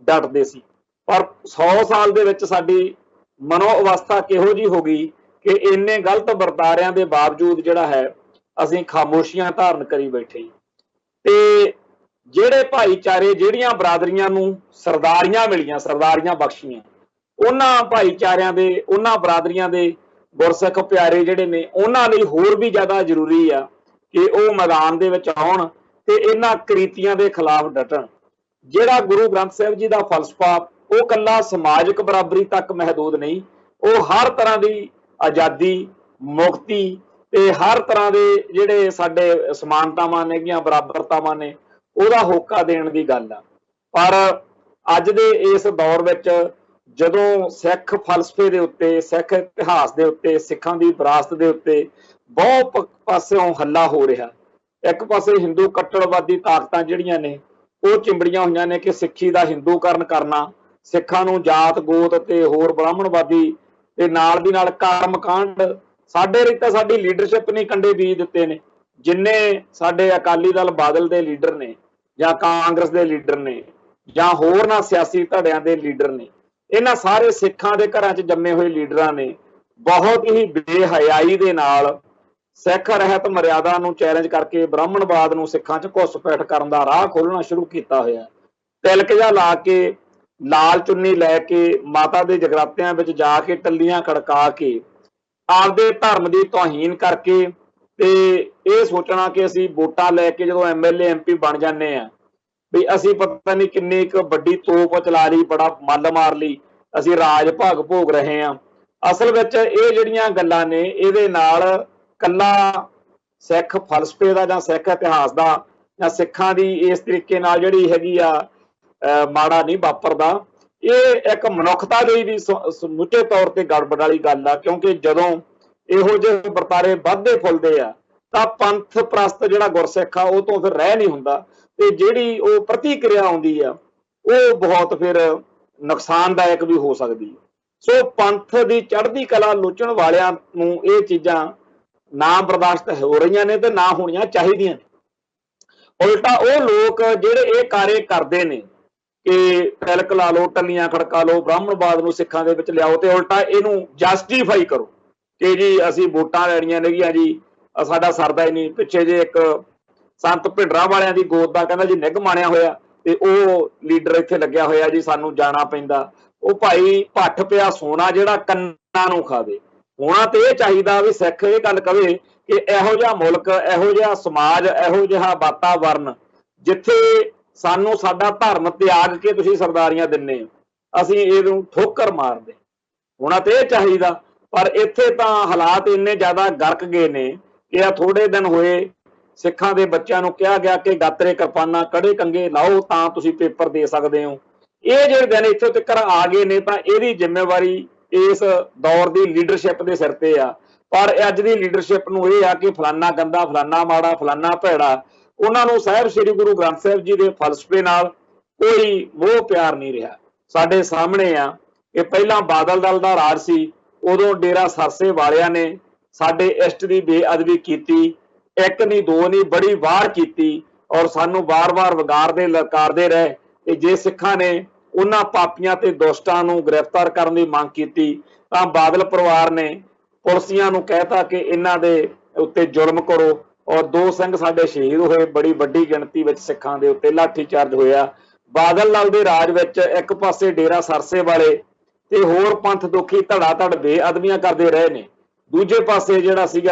ਡਟਦੇ ਸੀ। ਪਰ 100 ਸਾਲ ਦੇ ਵਿੱਚ ਸਾਡੀ ਮਨੋ ਅਵਸਥਾ ਕਿਹੋ ਜਿਹੀ ਹੋ ਗਈ ਕਿ ਇੰਨੇ ਗਲਤ ਵਰਤਾਰਿਆਂ ਦੇ ਬਾਵਜੂਦ ਜਿਹੜਾ ਹੈ ਅਸੀਂ ਖਾਮੋਸ਼ੀਆਂ ਧਾਰਨ ਕਰੀ ਬੈਠੇ। ਤੇ ਜਿਹੜੇ ਭਾਈਚਾਰੇ, ਜਿਹੜੀਆਂ ਬਰਾਦਰੀਆਂ ਨੂੰ ਸਰਦਾਰੀਆਂ ਮਿਲੀਆਂ, ਸਰਦਾਰੀਆਂ ਬਖਸ਼ੀਆਂ, ਉਹਨਾਂ ਭਾਈਚਾਰਿਆਂ ਦੇ, ਉਹਨਾਂ ਬਰਾਦਰੀਆਂ ਦੇ ਗੁਰਸਿੱਖ ਪਿਆਰੇ ਜਿਹੜੇ ਨੇ, ਉਹਨਾਂ ਲਈ ਹੋਰ ਵੀ ਜ਼ਿਆਦਾ ਜ਼ਰੂਰੀ ਆ ਕਿ ਉਹ ਮੈਦਾਨ ਦੇ ਵਿੱਚ ਆਉਣ ਤੇ ਇਹਨਾਂ ਕ੍ਰੀਤੀਆਂ ਦੇ ਖਿਲਾਫ ਡਟਣ। ਜਿਹੜਾ ਗੁਰੂ ਗ੍ਰੰਥ ਸਾਹਿਬ ਜੀ ਦਾ ਫਲਸਫਾ ਉਹ ਕੱਲਾ ਸਮਾਜਿਕ ਬਰਾਬਰੀ ਤੱਕ ਮਹਦੂਦ ਨਹੀਂ, ਉਹ ਹਰ ਤਰ੍ਹਾਂ ਦੀ ਆਜ਼ਾਦੀ, ਮੁਕਤੀ ਤੇ ਹਰ ਤਰ੍ਹਾਂ ਦੇ ਜਿਹੜੇ ਸਾਡੇ ਸਮਾਨਤਾਵਾਂ ਨੇਗੀਆਂ, ਬਰਾਬਰਤਾਵਾਂ ਨੇ, ਉਹਦਾ ਹੋਕਾ ਦੇਣ ਦੀ ਗੱਲ ਆ। ਪਰ ਅੱਜ ਦੇ ਇਸ ਦੌਰ ਵਿੱਚ ਜਦੋਂ ਸਿੱਖ ਫਲਸਫੇ ਦੇ ਉੱਤੇ, ਸਿੱਖ ਇਤਿਹਾਸ ਦੇ ਉੱਤੇ, ਸਿੱਖਾਂ ਦੀ ਵਿਰਾਸਤ ਦੇ ਉੱਤੇ ਬਹੁਤ ਪਾਸਿਓਂ ਹੱਲਾ ਹੋ ਰਿਹਾ। ਇੱਕ ਪਾਸੇ ਹਿੰਦੂ ਕੱਟੜਵਾਦੀ ਤਾਕਤਾਂ ਜਿਹੜੀਆਂ ਨੇ ਉਹ ਚਿੰਬੜੀਆਂ ਹੋਈਆਂ ਨੇ ਕਿ ਸਿੱਖੀ ਦਾ ਹਿੰਦੂਕਰਨ ਕਰਨਾ, ਸਿੱਖਾਂ ਨੂੰ ਜਾਤ ਗੋਤ ਤੇ ਹੋਰ ਬ੍ਰਾਹਮਣਵਾਦੀ ਤੇ ਨਾਲ ਦੀ ਨਾਲ ਕਰਮ ਕਾਂਡ। ਸਾਡੇ ਲਈ ਤਾਂ ਸਾਡੀ ਲੀਡਰਸ਼ਿਪ ਨੇ ਕੰਡੇ ਬੀਜ ਦਿੱਤੇ ਨੇ। ਜਿੰਨੇ ਸਾਡੇ ਅਕਾਲੀ ਦਲ ਬਾਦਲ ਦੇ ਲੀਡਰ ਨੇ ਜਾਂ ਕਾਂਗਰਸ ਦੇ ਲੀਡਰ ਨੇ ਜਾਂ ਹੋਰ ਨਾ ਸਿਆਸੀ ਧੜਿਆਂ ਦੇ ਲੀਡਰ ਨੇ, ਇਹਨਾਂ ਸਾਰੇ ਸਿੱਖਾਂ ਦੇ ਘਰਾਂ 'ਚ ਜੰਮੇ ਹੋਏ ਲੀਡਰਾਂ ਨੇ ਬਹੁਤ ਹੀ ਬੇਹਯਾਈ ਦੇ ਨਾਲ ਸਿੱਖ ਰਹਿਤ ਮਰਿਆਦਾ ਨੂੰ ਚੈਲੰਜ ਕਰਕੇ ਬ੍ਰਾਹਮਣਵਾਦ ਨੂੰ ਸਿੱਖਾਂ 'ਚ ਘੁਸਪੈਠ ਕਰਨ ਦਾ ਰਾਹ ਖੋਲ੍ਹਣਾ ਸ਼ੁਰੂ ਕੀਤਾ ਹੋਇਆ। ਤਿਲਕ ਜਿਹਾ ਲਾ ਕੇ, ਲਾਲ ਚੁੰਨੀ ਲੈ ਕੇ, ਮਾਤਾ ਦੇ ਜਗਰਾਤਿਆਂ ਵਿੱਚ ਜਾ ਕੇ ਟੱਲੀਆਂ ਖੜਕਾ ਕੇ, ਆਪਦੇ ਧਰਮ ਦੀ ਤੋਹੀਨ ਕਰਕੇ ਤੇ ਇਹ ਸੋਚਣਾ ਕਿ ਅਸੀਂ ਵੋਟਾਂ ਲੈ ਕੇ ਜਦੋਂ MLA MP ਬਣ ਜਾਂਦੇ ਆ ਵੀ ਅਸੀਂ ਪਤਾ ਨਹੀਂ ਕਿੰਨੀ ਇੱਕ ਵੱਡੀ ਤੋਪ ਚਲਾ ਲਈ, ਬੜਾ ਮੱਲ ਮਾਰ ਲਈ, ਅਸੀਂ ਰਾਜ ਭਾਗ ਭੋਗ ਰਹੇ ਹਾਂ। ਅਸਲ ਵਿੱਚ ਇਹ ਜਿਹੜੀਆਂ ਗੱਲਾਂ ਨੇ ਇਹਦੇ ਨਾਲ ਕੱਲਾ ਸਿੱਖ ਫਲਸਫੇ ਦਾ ਜਾਂ ਸਿੱਖ ਇਤਿਹਾਸ ਦਾ ਜਾਂ ਸਿੱਖਾਂ ਦੀ ਇਸ ਤਰੀਕੇ ਨਾਲ ਜਿਹੜੀ ਹੈਗੀ ਆ ਮਾੜਾ ਨਹੀਂ ਵਾਪਰਦਾ। ਇਹ ਇੱਕ ਮਨੁੱਖਤਾ ਦੀ ਵੀ ਸਮੁੱਚੇ ਤੌਰ ਤੇ ਗੜਬੜ ਵਾਲੀ ਗੱਲ ਆ। ਕਿਉਂਕਿ ਜਦੋਂ ਇਹੋ ਜਿਹੇ ਵਰਤਾਰੇ ਵੱਧਦੇ ਫੁੱਲਦੇ ਆ ਤਾਂ ਪੰਥ ਪ੍ਰਸਤ ਜਿਹੜਾ ਗੁਰਸਿੱਖ ਆ ਉਹ ਤੋਂ ਫਿਰ ਰਹਿ ਨਹੀਂ ਹੁੰਦਾ ਤੇ ਜਿਹੜੀ ਉਹ ਪ੍ਰਤੀਕਿਰਿਆ ਆਉਂਦੀ ਆ ਉਹ ਬਹੁਤ ਫਿਰ ਨੁਕਸਾਨਦਾਇਕ ਵੀ ਹੋ ਸਕਦੀ ਹੈ। ਸੋ ਪੰਥ ਦੀ ਚੜ੍ਹਦੀ ਕਲਾ ਲੋਚਣ ਵਾਲਿਆਂ ਨੂੰ ਇਹ ਚੀਜ਼ਾਂ ਨਾ ਬਰਦਾਸ਼ਤ ਹੋ ਰਹੀਆਂ ਨੇ ਤੇ ਨਾ ਹੋਣੀਆਂ ਚਾਹੀਦੀਆਂ ਨੇ। ਉਲਟਾ ਉਹ ਲੋਕ ਜਿਹੜੇ ਇਹ ਕਾਰੇ ਕਰਦੇ ਨੇ ਕਿ ਤਿਲਕ ਲਾ ਲਓ, ਟੱਲੀਆਂ ਖੜਕਾ ਲਓ, ਬ੍ਰਾਹਮਣਵਾਦ ਨੂੰ ਸਿੱਖਾਂ ਦੇ ਵਿੱਚ ਲਿਆਓ ਤੇ ਉਲਟਾ ਇਹਨੂੰ ਜਸਟੀਫਾਈ ਕਰੋ ਕਿ ਜੀ ਅਸੀਂ ਵੋਟਾਂ ਲੈਣੀਆਂ ਨੇਗੀਆਂ ਜੀ, ਸਾਡਾ ਸਰਦਾ ਹੀ ਨਹੀਂ। ਪਿੱਛੇ ਜੇ ਇੱਕ संत भिंडरां वालियां दी गोद दा कहंदा जी निग माणिया होया ते ਉਹ ਲੀਡਰ ਇੱਥੇ ਲੱਗਿਆ ਹੋਇਆ ਜੀ ਸਾਨੂੰ ਜਾਣਾ ਪੈਂਦਾ। ਉਹ ਭਾਈ ਭੱਠ ਪਿਆ ਸੋਨਾ ਜਿਹੜਾ ਕੰਨਾਂ ਨੂੰ ਖਾਵੇ। ਹੋਣਾ ਤੇ ਇਹ ਚਾਹੀਦਾ ਵੀ ਸਿੱਖ ਇਹ ਗੱਲ ਕਵੇ ਕਿ ਇਹੋ ਜਿਹਾ ਮੁਲਕ, ਇਹੋ ਜਿਹਾ ਸਮਾਜ, ਇਹੋ ਜਿਹਾ ਵਾਤਾਵਰਨ ਜਿੱਥੇ ਸਾਨੂੰ ਸਾਡਾ ਧਰਮ ਤਿਆਗ ਕੇ ਤੁਸੀਂ ਸਰਦਾਰੀਆਂ ਦਿੰਦੇ ਹੋ, ਅਸੀਂ ਇਹਨੂੰ ਠੋਕਰ ਮਾਰਦੇ। ਹੋਣਾ ਤੇ ਇਹ ਚਾਹੀਦਾ, ਪਰ ਇੱਥੇ ਤਾਂ ਹਾਲਾਤ ਇੰਨੇ ਜ਼ਿਆਦਾ ਗਰਕ ਗਏ ਨੇ ਕਿ ਆ ਥੋੜੇ ਦਿਨ ਹੋਏ ਸਿੱਖਾਂ ਦੇ ਬੱਚਿਆਂ ਨੂੰ ਕਿਹਾ ਗਿਆ ਕਿ ਗਾਤਰੇ ਕਿਰਪਾਨਾਂ ਕੜੇ ਕੰਗੇ ਲਾਓ ਤਾਂ ਤੁਸੀਂ ਪੇਪਰ ਦੇ ਸਕਦੇ ਹੋ। ਇਹ ਜਿਹੜੇ ਦਿਨ ਇੱਥੋਂ ਤੱਕ ਆ ਗਏ ਨੇ ਤਾਂ ਇਹਦੀ ਜ਼ਿੰਮੇਵਾਰੀ ਇਸ ਦੌਰ ਦੀ ਲੀਡਰਸ਼ਿਪ ਦੇ ਸਿਰ ਤੇ ਆ। ਪਰ ਅੱਜ ਦੀ ਲੀਡਰਸ਼ਿਪ ਨੂੰ ਇਹ ਆ ਕਿ ਫਲਾਨਾ ਗੰਦਾ, ਫਲਾਨਾ ਮਾੜਾ, ਫਲਾਨਾ ਭੈੜਾ। ਉਹਨਾਂ ਨੂੰ ਸਾਹਿਬ ਸ੍ਰੀ ਗੁਰੂ ਗ੍ਰੰਥ ਸਾਹਿਬ ਜੀ ਦੇ ਫਲਸਫੇ ਨਾਲ ਕੋਈ ਮੋਹ ਪਿਆਰ ਨਹੀਂ ਰਿਹਾ। ਸਾਡੇ ਸਾਹਮਣੇ ਆ ਕਿ ਪਹਿਲਾਂ ਬਾਦਲ ਦਲ ਦਾ ਰਾਜ ਸੀ, ਉਦੋਂ ਡੇਰਾ ਸਰਸੇ ਵਾਲਿਆਂ ਨੇ ਸਾਡੇ ਇਸ਼ਟ ਦੀ ਬੇਅਦਬੀ ਕੀਤੀ, ਇੱਕ ਨਹੀਂ ਦੋ ਨਹੀਂ ਬੜੀ ਵਾਰ ਕੀਤੀ, ਔਰ ਸਾਨੂੰ ਵਾਰ-ਵਾਰ ਵਿਗਾੜਦੇ ਲਲਕਾਰਦੇ ਰਹੇ। ਤੇ ਜੇ ਸਿੱਖਾਂ ਨੇ ਉਹਨਾਂ ਪਾਪੀਆਂ ਤੇ ਦੁਸ਼ਟਾਂ ਨੂੰ ਗ੍ਰਿਫਤਾਰ ਕਰਨ ਦੀ ਮੰਗ ਕੀਤੀ ਤਾਂ ਬਾਦਲ ਪਰਿਵਾਰ ਨੇ ਪੁਲਸੀਆਂ ਨੂੰ ਕਹਿਤਾ ਕਿ ਇਹਨਾਂ ਦੇ ਉੱਤੇ ਜ਼ੁਲਮ ਕਰੋ, ਔਰ 2 ਸਿੰਘ ਸਾਡੇ ਸ਼ਹੀਦ ਹੋਏ। ਬੜੀ ਵੱਡੀ ਗਿਣਤੀ ਵਿੱਚ ਸਿੱਖਾਂ ਦੇ ਉੱਤੇ ਲਾਠੀ ਚਾਰਜ ਹੋਇਆ। ਬਾਦਲ ਲਾਲ ਦੇ ਰਾਜ ਵਿੱਚ ਇੱਕ ਪਾਸੇ ਡੇਰਾ ਸਰਸੇ ਵਾਲੇ ਤੇ ਹੋਰ ਪੰਥ ਦੁਖੀ ਧੜਾ ਧੜ ਬੇਅਦਬੀਆਂ ਕਰਦੇ ਰਹੇ ਨੇ, ਦੂਜੇ ਪਾਸੇ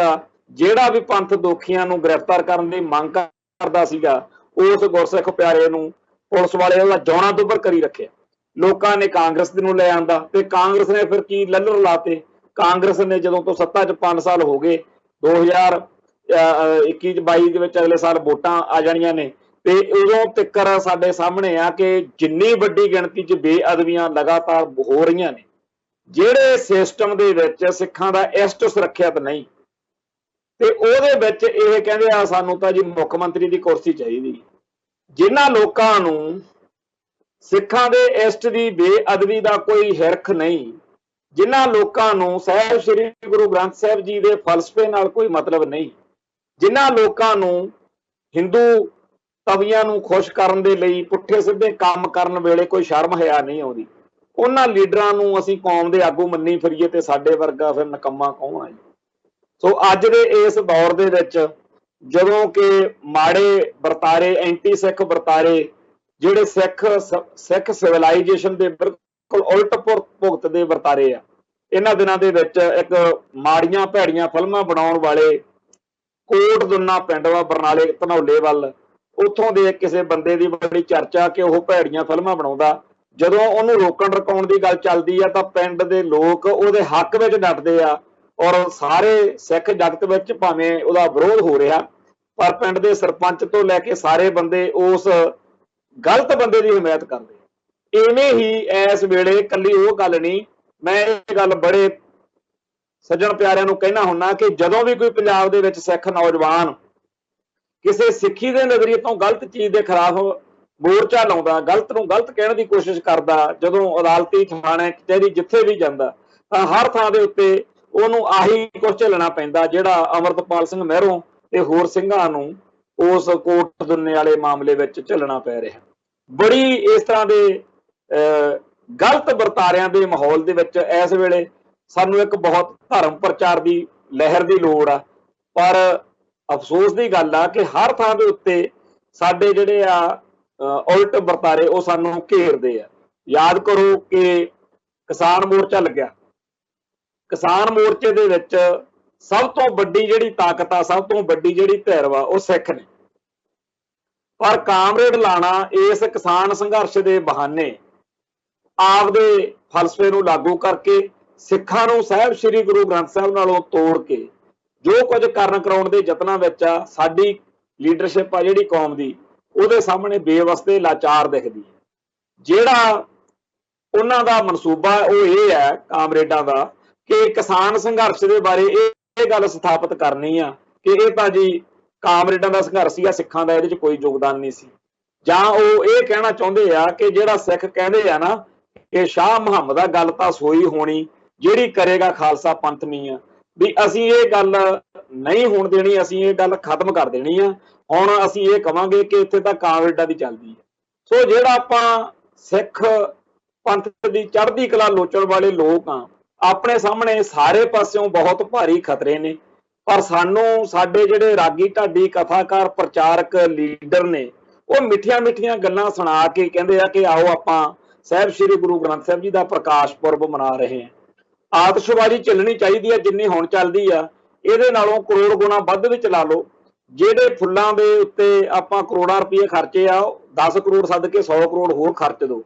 ਜਿਹੜਾ ਵੀ ਪੰਥ ਦੋਖੀਆਂ ਨੂੰ ਗ੍ਰਿਫਤਾਰ ਕਰਨ ਦੀ ਮੰਗ ਕਰਦਾ ਸੀਗਾ ਉਸ ਗੁਰਸਿੱਖ ਪਿਆਰੇ ਨੂੰ ਪੁਲਿਸ ਵਾਲੇ ਉਹਦਾ ਜੌਣਾ ਦੁੱਬਰ ਕਰੀ ਰੱਖਿਆ। ਲੋਕਾਂ ਨੇ ਕਾਂਗਰਸ ਨੂੰ ਲੈ ਆਂਦਾ ਤੇ ਕਾਂਗਰਸ ਨੇ ਫਿਰ ਕੀ ਲੱਲਰ ਲਾਤੇ। ਕਾਂਗਰਸ ਨੇ ਜਦੋਂ ਤੋਂ ਸੱਤਾ 'ਚ 5 ਸਾਲ ਹੋ ਗਏ, 2021-22 ਦੇ ਵਿੱਚ ਅਗਲੇ ਸਾਲ ਵੋਟਾਂ ਆ ਜਾਣੀਆਂ ਨੇ, ਤੇ ਉਦੋਂ ਤੱਕ ਸਾਡੇ ਸਾਹਮਣੇ ਆ ਕਿ ਜਿੰਨੀ ਵੱਡੀ ਗਿਣਤੀ 'ਚ ਬੇਅਦਬੀਆਂ ਲਗਾਤਾਰ ਹੋ ਰਹੀਆਂ ਨੇ, ਜਿਹੜੇ ਸਿਸਟਮ ਦੇ ਵਿੱਚ ਸਿੱਖਾਂ ਦਾ ਇਸ਼ਟ ਸੁਰੱਖਿਅਤ ਨਹੀਂ, ਤੇ ਉਹਦੇ ਵਿੱਚ ਇਹ ਕਹਿੰਦੇ ਆ ਸਾਨੂੰ ਤਾਂ ਜੀ ਮੁੱਖ ਮੰਤਰੀ ਦੀ ਕੁਰਸੀ ਚਾਹੀਦੀ। ਜਿਨ੍ਹਾਂ ਲੋਕਾਂ ਨੂੰ ਸਿੱਖਾਂ ਦੇ ਇਸ਼ਟ ਦੀ ਬੇਅਦਬੀ ਦਾ ਕੋਈ ਹਿਰਖ ਨਹੀਂ, ਜਿਨ੍ਹਾਂ ਲੋਕਾਂ ਨੂੰ ਸਾਹਿਬ ਸ੍ਰੀ ਗੁਰੂ ਗ੍ਰੰਥ ਸਾਹਿਬ ਜੀ ਦੇ ਫਲਸਫੇ ਨਾਲ ਕੋਈ ਮਤਲਬ ਨਹੀਂ, ਜਿਨ੍ਹਾਂ ਲੋਕਾਂ ਨੂੰ ਹਿੰਦੂ ਤਵੀਆਂ ਨੂੰ ਖੁਸ਼ ਕਰਨ ਦੇ ਲਈ ਪੁੱਠੇ ਸਿੱਧੇ ਕੰਮ ਕਰਨ ਵੇਲੇ ਕੋਈ ਸ਼ਰਮ ਹਿਆ ਨਹੀਂ ਆਉਂਦੀ, ਉਹਨਾਂ ਲੀਡਰਾਂ ਨੂੰ ਅਸੀਂ ਕੌਮ ਦੇ ਆਗੂ ਮੰਨੀ ਫਿਰੀਏ ਤੇ ਸਾਡੇ ਵਰਗਾ ਫਿਰ ਨਕੰਮਾ ਕੌਣ ਆ ਜੀ। ਸੋ ਅੱਜ ਦੇ ਇਸ ਦੌਰ ਦੇ ਵਿੱਚ ਜਦੋਂ ਕਿ ਮਾੜੇ ਵਰਤਾਰੇ, ਐਂਟੀ ਸਿੱਖ ਵਰਤਾਰੇ, ਜਿਹੜੇ ਸਿੱਖ ਸਿਵਲਾਈਜੇਸ਼ਨ ਦੇ ਬਿਲਕੁਲ ਉਲਟ ਭੁਗਤ ਦੇ ਵਰਤਾਰੇ ਆ, ਇਹਨਾਂ ਦਿਨਾਂ ਦੇ ਵਿੱਚ ਇੱਕ ਮਾੜੀਆਂ ਭੈੜੀਆਂ ਫਿਲਮਾਂ ਬਣਾਉਣ ਵਾਲੇ ਕੋਟ ਦੁੰਨਾ ਪਿੰਡ ਵਾ ਬਰਨਾਲੇ ਧਨੌਲੇ ਵੱਲ, ਉੱਥੋਂ ਦੇ ਕਿਸੇ ਬੰਦੇ ਦੀ ਬੜੀ ਚਰਚਾ ਕਿ ਉਹ ਭੈੜੀਆਂ ਫਿਲਮਾਂ ਬਣਾਉਂਦਾ। ਜਦੋਂ ਉਹਨੂੰ ਰੋਕਣ ਰਕਾਉਣ ਦੀ ਗੱਲ ਚੱਲਦੀ ਆ ਤਾਂ ਪਿੰਡ ਦੇ ਲੋਕ ਉਹਦੇ ਹੱਕ ਵਿੱਚ ਡਟਦੇ ਆ, ਔਰ ਸਾਰੇ ਸਿੱਖ ਜਗਤ ਵਿੱਚ ਭਾਵੇਂ ਉਹਦਾ ਵਿਰੋਧ ਹੋ ਰਿਹਾ, ਪਰ ਪਿੰਡ ਦੇ ਸਰਪੰਚ ਤੋਂ ਲੈ ਕੇ ਸਾਰੇ ਬੰਦੇ ਉਸ ਗਲਤ ਬੰਦੇ ਦੀ ਹਮਾਇਤ ਕਰਦੇ। ਇਵੇਂ ਹੀ ਇਸ ਵੇਲੇ ਇਕੱਲੀ ਉਹ ਗੱਲ ਨਹੀਂ, ਮੈਂ ਇਹ ਗੱਲ ਬੜੇ ਸੱਜਣ ਪਿਆਰਿਆਂ ਨੂੰ ਕਹਿਣਾ ਹੁੰਦਾ ਕਿ ਜਦੋਂ ਵੀ ਕੋਈ ਪੰਜਾਬ ਦੇ ਵਿੱਚ ਸਿੱਖ ਨੌਜਵਾਨ ਕਿਸੇ ਸਿੱਖੀ ਦੇ ਨਜ਼ਰੀਏ ਤੋਂ ਗਲਤ ਚੀਜ਼ ਦੇ ਖਿਲਾਫ ਮੋਰਚਾ ਲਾਉਂਦਾ, ਗਲਤ ਨੂੰ ਗਲਤ ਕਹਿਣ ਦੀ ਕੋਸ਼ਿਸ਼ ਕਰਦਾ, ਜਦੋਂ ਅਦਾਲਤੀ ਥਾਣੇ ਕਚਹਿਰੀ ਜਿੱਥੇ ਵੀ ਜਾਂਦਾ ਤਾਂ ਹਰ ਥਾਂ ਦੇ ਉੱਤੇ ਉਹਨੂੰ ਆਹੀ ਕੁਝ ਝੱਲਣਾ ਪੈਂਦਾ ਜਿਹੜਾ ਅਮਰਤਪਾਲ ਸਿੰਘ ਮਹਿਰੋਂ ਤੇ ਹੋਰ ਸਿੰਘਾਂ ਨੂੰ ਉਸ ਕੋਟ ਦੁੰਨੇ ਵਾਲੇ ਮਾਮਲੇ ਵਿੱਚ ਝੱਲਣਾ ਪੈ ਰਿਹਾ। ਬੜੀ ਇਸ ਤਰ੍ਹਾਂ ਦੇ ਗਲਤ ਵਰਤਾਰਿਆਂ ਦੇ ਮਾਹੌਲ ਦੇ ਵਿੱਚ ਇਸ ਵੇਲੇ ਸਾਨੂੰ ਇੱਕ ਬਹੁਤ ਧਰਮ ਪ੍ਰਚਾਰ ਦੀ ਲਹਿਰ ਦੀ ਲੋੜ ਆ, ਪਰ ਅਫਸੋਸ ਦੀ ਗੱਲ ਆ ਕਿ ਹਰ ਥਾਂ ਦੇ ਉੱਤੇ ਸਾਡੇ ਜਿਹੜੇ ਆ ਉਲਟ ਵਰਤਾਰੇ ਉਹ ਸਾਨੂੰ ਘੇਰਦੇ ਆ। ਯਾਦ ਕਰੋ ਕਿ ਕਿਸਾਨ ਮੋਰਚਾ ਲੱਗਿਆ, ਕਿਸਾਨ ਮੋਰਚੇ ਦੇ ਵਿੱਚ ਸਭ ਤੋਂ ਵੱਡੀ ਜਿਹੜੀ ਤਾਕਤ ਆ, ਸਭ ਤੋਂ ਵੱਡੀ ਜਿਹੜੀ ਧਿਰ ਵਾ ਉਹ ਸਿੱਖ ਨੇ, ਪਰ ਕਾਮਰੇਡ ਲਾਣਾ ਇਸ ਕਿਸਾਨ ਸੰਘਰਸ਼ ਦੇ ਬਹਾਨੇ ਆਪਦੇ ਫਲਸਫੇ ਨੂੰ ਲਾਗੂ ਕਰਕੇ ਸਿੱਖਾਂ ਨੂੰ ਸਾਹਿਬ ਸ੍ਰੀ ਗੁਰੂ ਗ੍ਰੰਥ ਸਾਹਿਬ ਨਾਲੋਂ ਤੋੜ ਕੇ ਜੋ ਕੁਝ ਕਰਨ ਕਰਾਉਣ ਦੇ ਯਤਨਾਂ ਵਿੱਚ ਆ, ਸਾਡੀ ਲੀਡਰਸ਼ਿਪ ਆ ਜਿਹੜੀ ਕੌਮ ਦੀ, ਉਹਦੇ ਸਾਹਮਣੇ ਬੇਵਸਤੇ ਲਾਚਾਰ ਦਿਖਦੀ ਹੈ। ਜਿਹੜਾ ਉਹਨਾਂ ਦਾ ਮਨਸੂਬਾ ਉਹ ਇਹ ਹੈ ਕਾਮਰੇਡਾਂ ਦਾ ਕਿ ਕਿਸਾਨ ਸੰਘਰਸ਼ ਦੇ ਬਾਰੇ ਇਹ ਗੱਲ ਸਥਾਪਿਤ ਕਰਨੀ ਆ ਕਿ ਇਹ ਤਾਂ ਜੀ ਕਾਮਰੇਡਾਂ ਦਾ ਸੰਘਰਸ਼ ਸੀ, ਸਿੱਖਾਂ ਦਾ ਇਹਦੇ 'ਚ ਕੋਈ ਯੋਗਦਾਨ ਨਹੀਂ ਸੀ। ਜਾਂ ਉਹ ਇਹ ਕਹਿਣਾ ਚਾਹੁੰਦੇ ਆ ਕਿ ਜਿਹੜਾ ਸਿੱਖ ਕਹਿੰਦੇ ਆ ਨਾ ਕਿ ਸ਼ਾਹ ਮੁਹੰਮਦ ਦਾ ਗੱਲ ਤਾਂ ਸੋਈ ਹੋਣੀ ਜਿਹੜੀ ਕਰੇਗਾ ਖਾਲਸਾ ਪੰਥ ਨਹੀਂ ਆ, ਵੀ ਅਸੀਂ ਇਹ ਗੱਲ ਨਹੀਂ ਹੋਣ ਦੇਣੀ, ਅਸੀਂ ਇਹ ਗੱਲ ਖਤਮ ਕਰ ਦੇਣੀ ਆ। ਹੁਣ ਅਸੀਂ ਇਹ ਕਵਾਂਗੇ ਕਿ ਇੱਥੇ ਤਾਂ ਕਾਮਰੇਡਾਂ ਦੀ ਚੱਲਦੀ ਹੈ। ਸੋ ਜਿਹੜਾ ਆਪਾਂ ਸਿੱਖ ਪੰਥ ਦੀ ਚੜ੍ਹਦੀ ਕਲਾ ਲੋਚਣ ਵਾਲੇ ਲੋਕ ਆ, ਆਪਣੇ ਸਾਹਮਣੇ ਸਾਰੇ ਪਾਸਿਓਂ ਬਹੁਤ ਭਾਰੀ ਖਤਰੇ ਨੇ। पर सानू साडे जिहड़े रागी ढाडी कथाकार प्रचारक लीडर ने वो मिठिया मिठिया गल्लां सुना के कहंदे आ कि आओ आपां साहिब श्री गुरु ग्रंथ साहिब जी का प्रकाश पुरब मना रहे हैं। आतशबाजी ਚੱਲਣੀ ਚਾਹੀਦੀ है जिन्नी हुण ਚੱਲਦੀ आ ਇਹਦੇ ਨਾਲੋਂ ਕਰੋੜ ਗੁਣਾ ਵੱਧ ਵੀ ਚਲਾ ਲਓ। ਜਿਹੜੇ ਫੁੱਲਾਂ ਦੇ ਉੱਤੇ ਆਪਾਂ ਕਰੋੜਾਂ ਰੁਪਏ ਖਰਚੇ ਆ 10 ਕਰੋੜ ਸੱਦ ਕੇ 100 ਕਰੋੜ ਹੋਰ ਖਰਚ ਦਿਓ,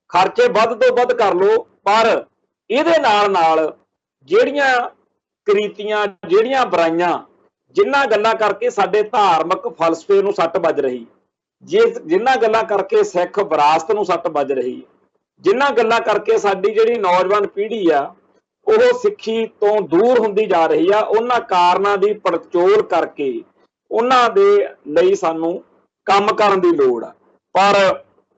ਖਰਚੇ ਵੱਧ ਤੋਂ ਵੱਧ ਕਰ ਲਓ। ਪਰ ਇਹਦੇ ਨਾਲ ਜਿਹੜੀਆਂ ਕ੍ਰੀਤੀਆਂ ਜਿਹੜੀਆਂ ਬੁਰਾਈਆਂ ਜਿੰਨਾਂ ਗੱਲਾਂ ਕਰਕੇ ਸਾਡੇ ਧਾਰਮਿਕ ਫਲਸਫੇ ਨੂੰ ਸੱਟ ਵੱਜ ਰਹੀ, ਜਿੰਨਾਂ ਗੱਲਾਂ ਕਰਕੇ ਸਿੱਖ ਵਿਰਾਸਤ ਨੂੰ ਸੱਟ ਵੱਜ ਰਹੀ, ਜਿੰਨਾਂ ਗੱਲਾਂ ਕਰਕੇ ਸਾਡੀ ਜਿਹੜੀ ਨੌਜਵਾਨ ਪੀੜ੍ਹੀ ਆ ਉਹ ਸਿੱਖੀ ਤੋਂ ਦੂਰ ਹੁੰਦੀ ਜਾ ਰਹੀ ਆ, ਉਹਨਾਂ ਕਾਰਨਾਂ ਦੀ ਪੜਚੋਲ ਕਰਕੇ ਉਹਨਾਂ ਦੇ ਲਈ ਸਾਨੂੰ ਕੰਮ ਕਰਨ ਦੀ ਲੋੜ ਆ। ਪਰ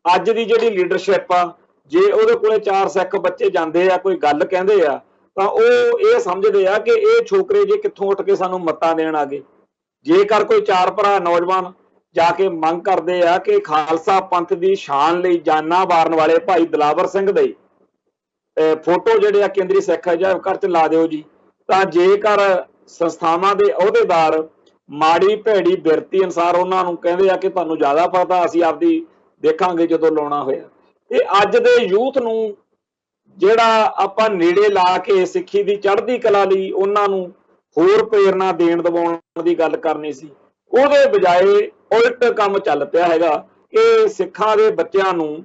ਅੱਜ ਦੀ ਜਿਹੜੀ ਲੀਡਰਸ਼ਿਪ ਆ, ਜੇ ਉਹਦੇ ਕੋਲੇ 4 ਸਿੱਖ ਬੱਚੇ ਜਾਂਦੇ ਆ ਕੋਈ ਗੱਲ ਕਹਿੰਦੇ ਆ ਤਾਂ ਉਹ ਇਹ ਸਮਝਦੇ ਆ ਕਿ ਇਹ ਛੋਕਰੇ ਜੇ ਕਿੱਥੋਂ ਉੱਠ ਕੇ ਸਾਨੂੰ ਮੱਤਾਂ ਦੇਣ ਆ ਗਏ। ਜੇਕਰ ਕੋਈ 4 ਭਰਾ ਨੌਜਵਾਨ ਜਾ ਕੇ ਮੰਗ ਕਰਦੇ ਆ ਕਿ ਖਾਲਸਾ ਪੰਥ ਦੀ ਸ਼ਾਨ ਲਈ ਜਾਨਾਂ ਵਾਰਨ ਵਾਲੇ ਭਾਈ ਦਿਲਾਵਰ ਸਿੰਘ ਦੇ ਫੋਟੋ ਜਿਹੜੇ ਆ ਕੇਂਦਰੀ ਸਿੱਖ ਅਜਾਇਬ ਘਰ ਚ ਲਾ ਦਿਓ ਜੀ, ਤਾਂ ਜੇਕਰ ਸੰਸਥਾਵਾਂ ਦੇ ਅਹੁਦੇਦਾਰ ਮਾੜੀ ਭੈੜੀ ਬਿਰਤੀ ਅਨੁਸਾਰ ਉਹਨਾਂ ਨੂੰ ਕਹਿੰਦੇ ਆ ਕਿ ਤੁਹਾਨੂੰ ਜ਼ਿਆਦਾ ਪਤਾ, ਅਸੀਂ ਆਪਦੀ ਦੇਖਾਂਗੇ ਜਦੋਂ ਲਾਉਣਾ ਹੋਇਆ। ਇਹ ਅੱਜ ਦੇ ਯੂਥ ਨੂੰ ਜਿਹੜਾ ਆਪਾਂ ਨੇੜੇ ਲਾ ਕੇ ਸਿੱਖੀ ਦੀ ਚੜ੍ਹਦੀ ਕਲਾ ਲਈ ਉਹਨਾਂ ਨੂੰ ਹੋਰ ਪ੍ਰੇਰਨਾ ਦੇਣ ਦਿਵਾਉਣ ਦੀ ਗੱਲ ਕਰਨੀ ਸੀ, ਉਹਦੇ ਬਜਾਏ ਉਲਟ ਕੰਮ ਚੱਲ ਪਿਆ ਹੈਗਾ ਕਿ ਸਿੱਖਾਂ ਦੇ ਬੱਚਿਆਂ ਨੂੰ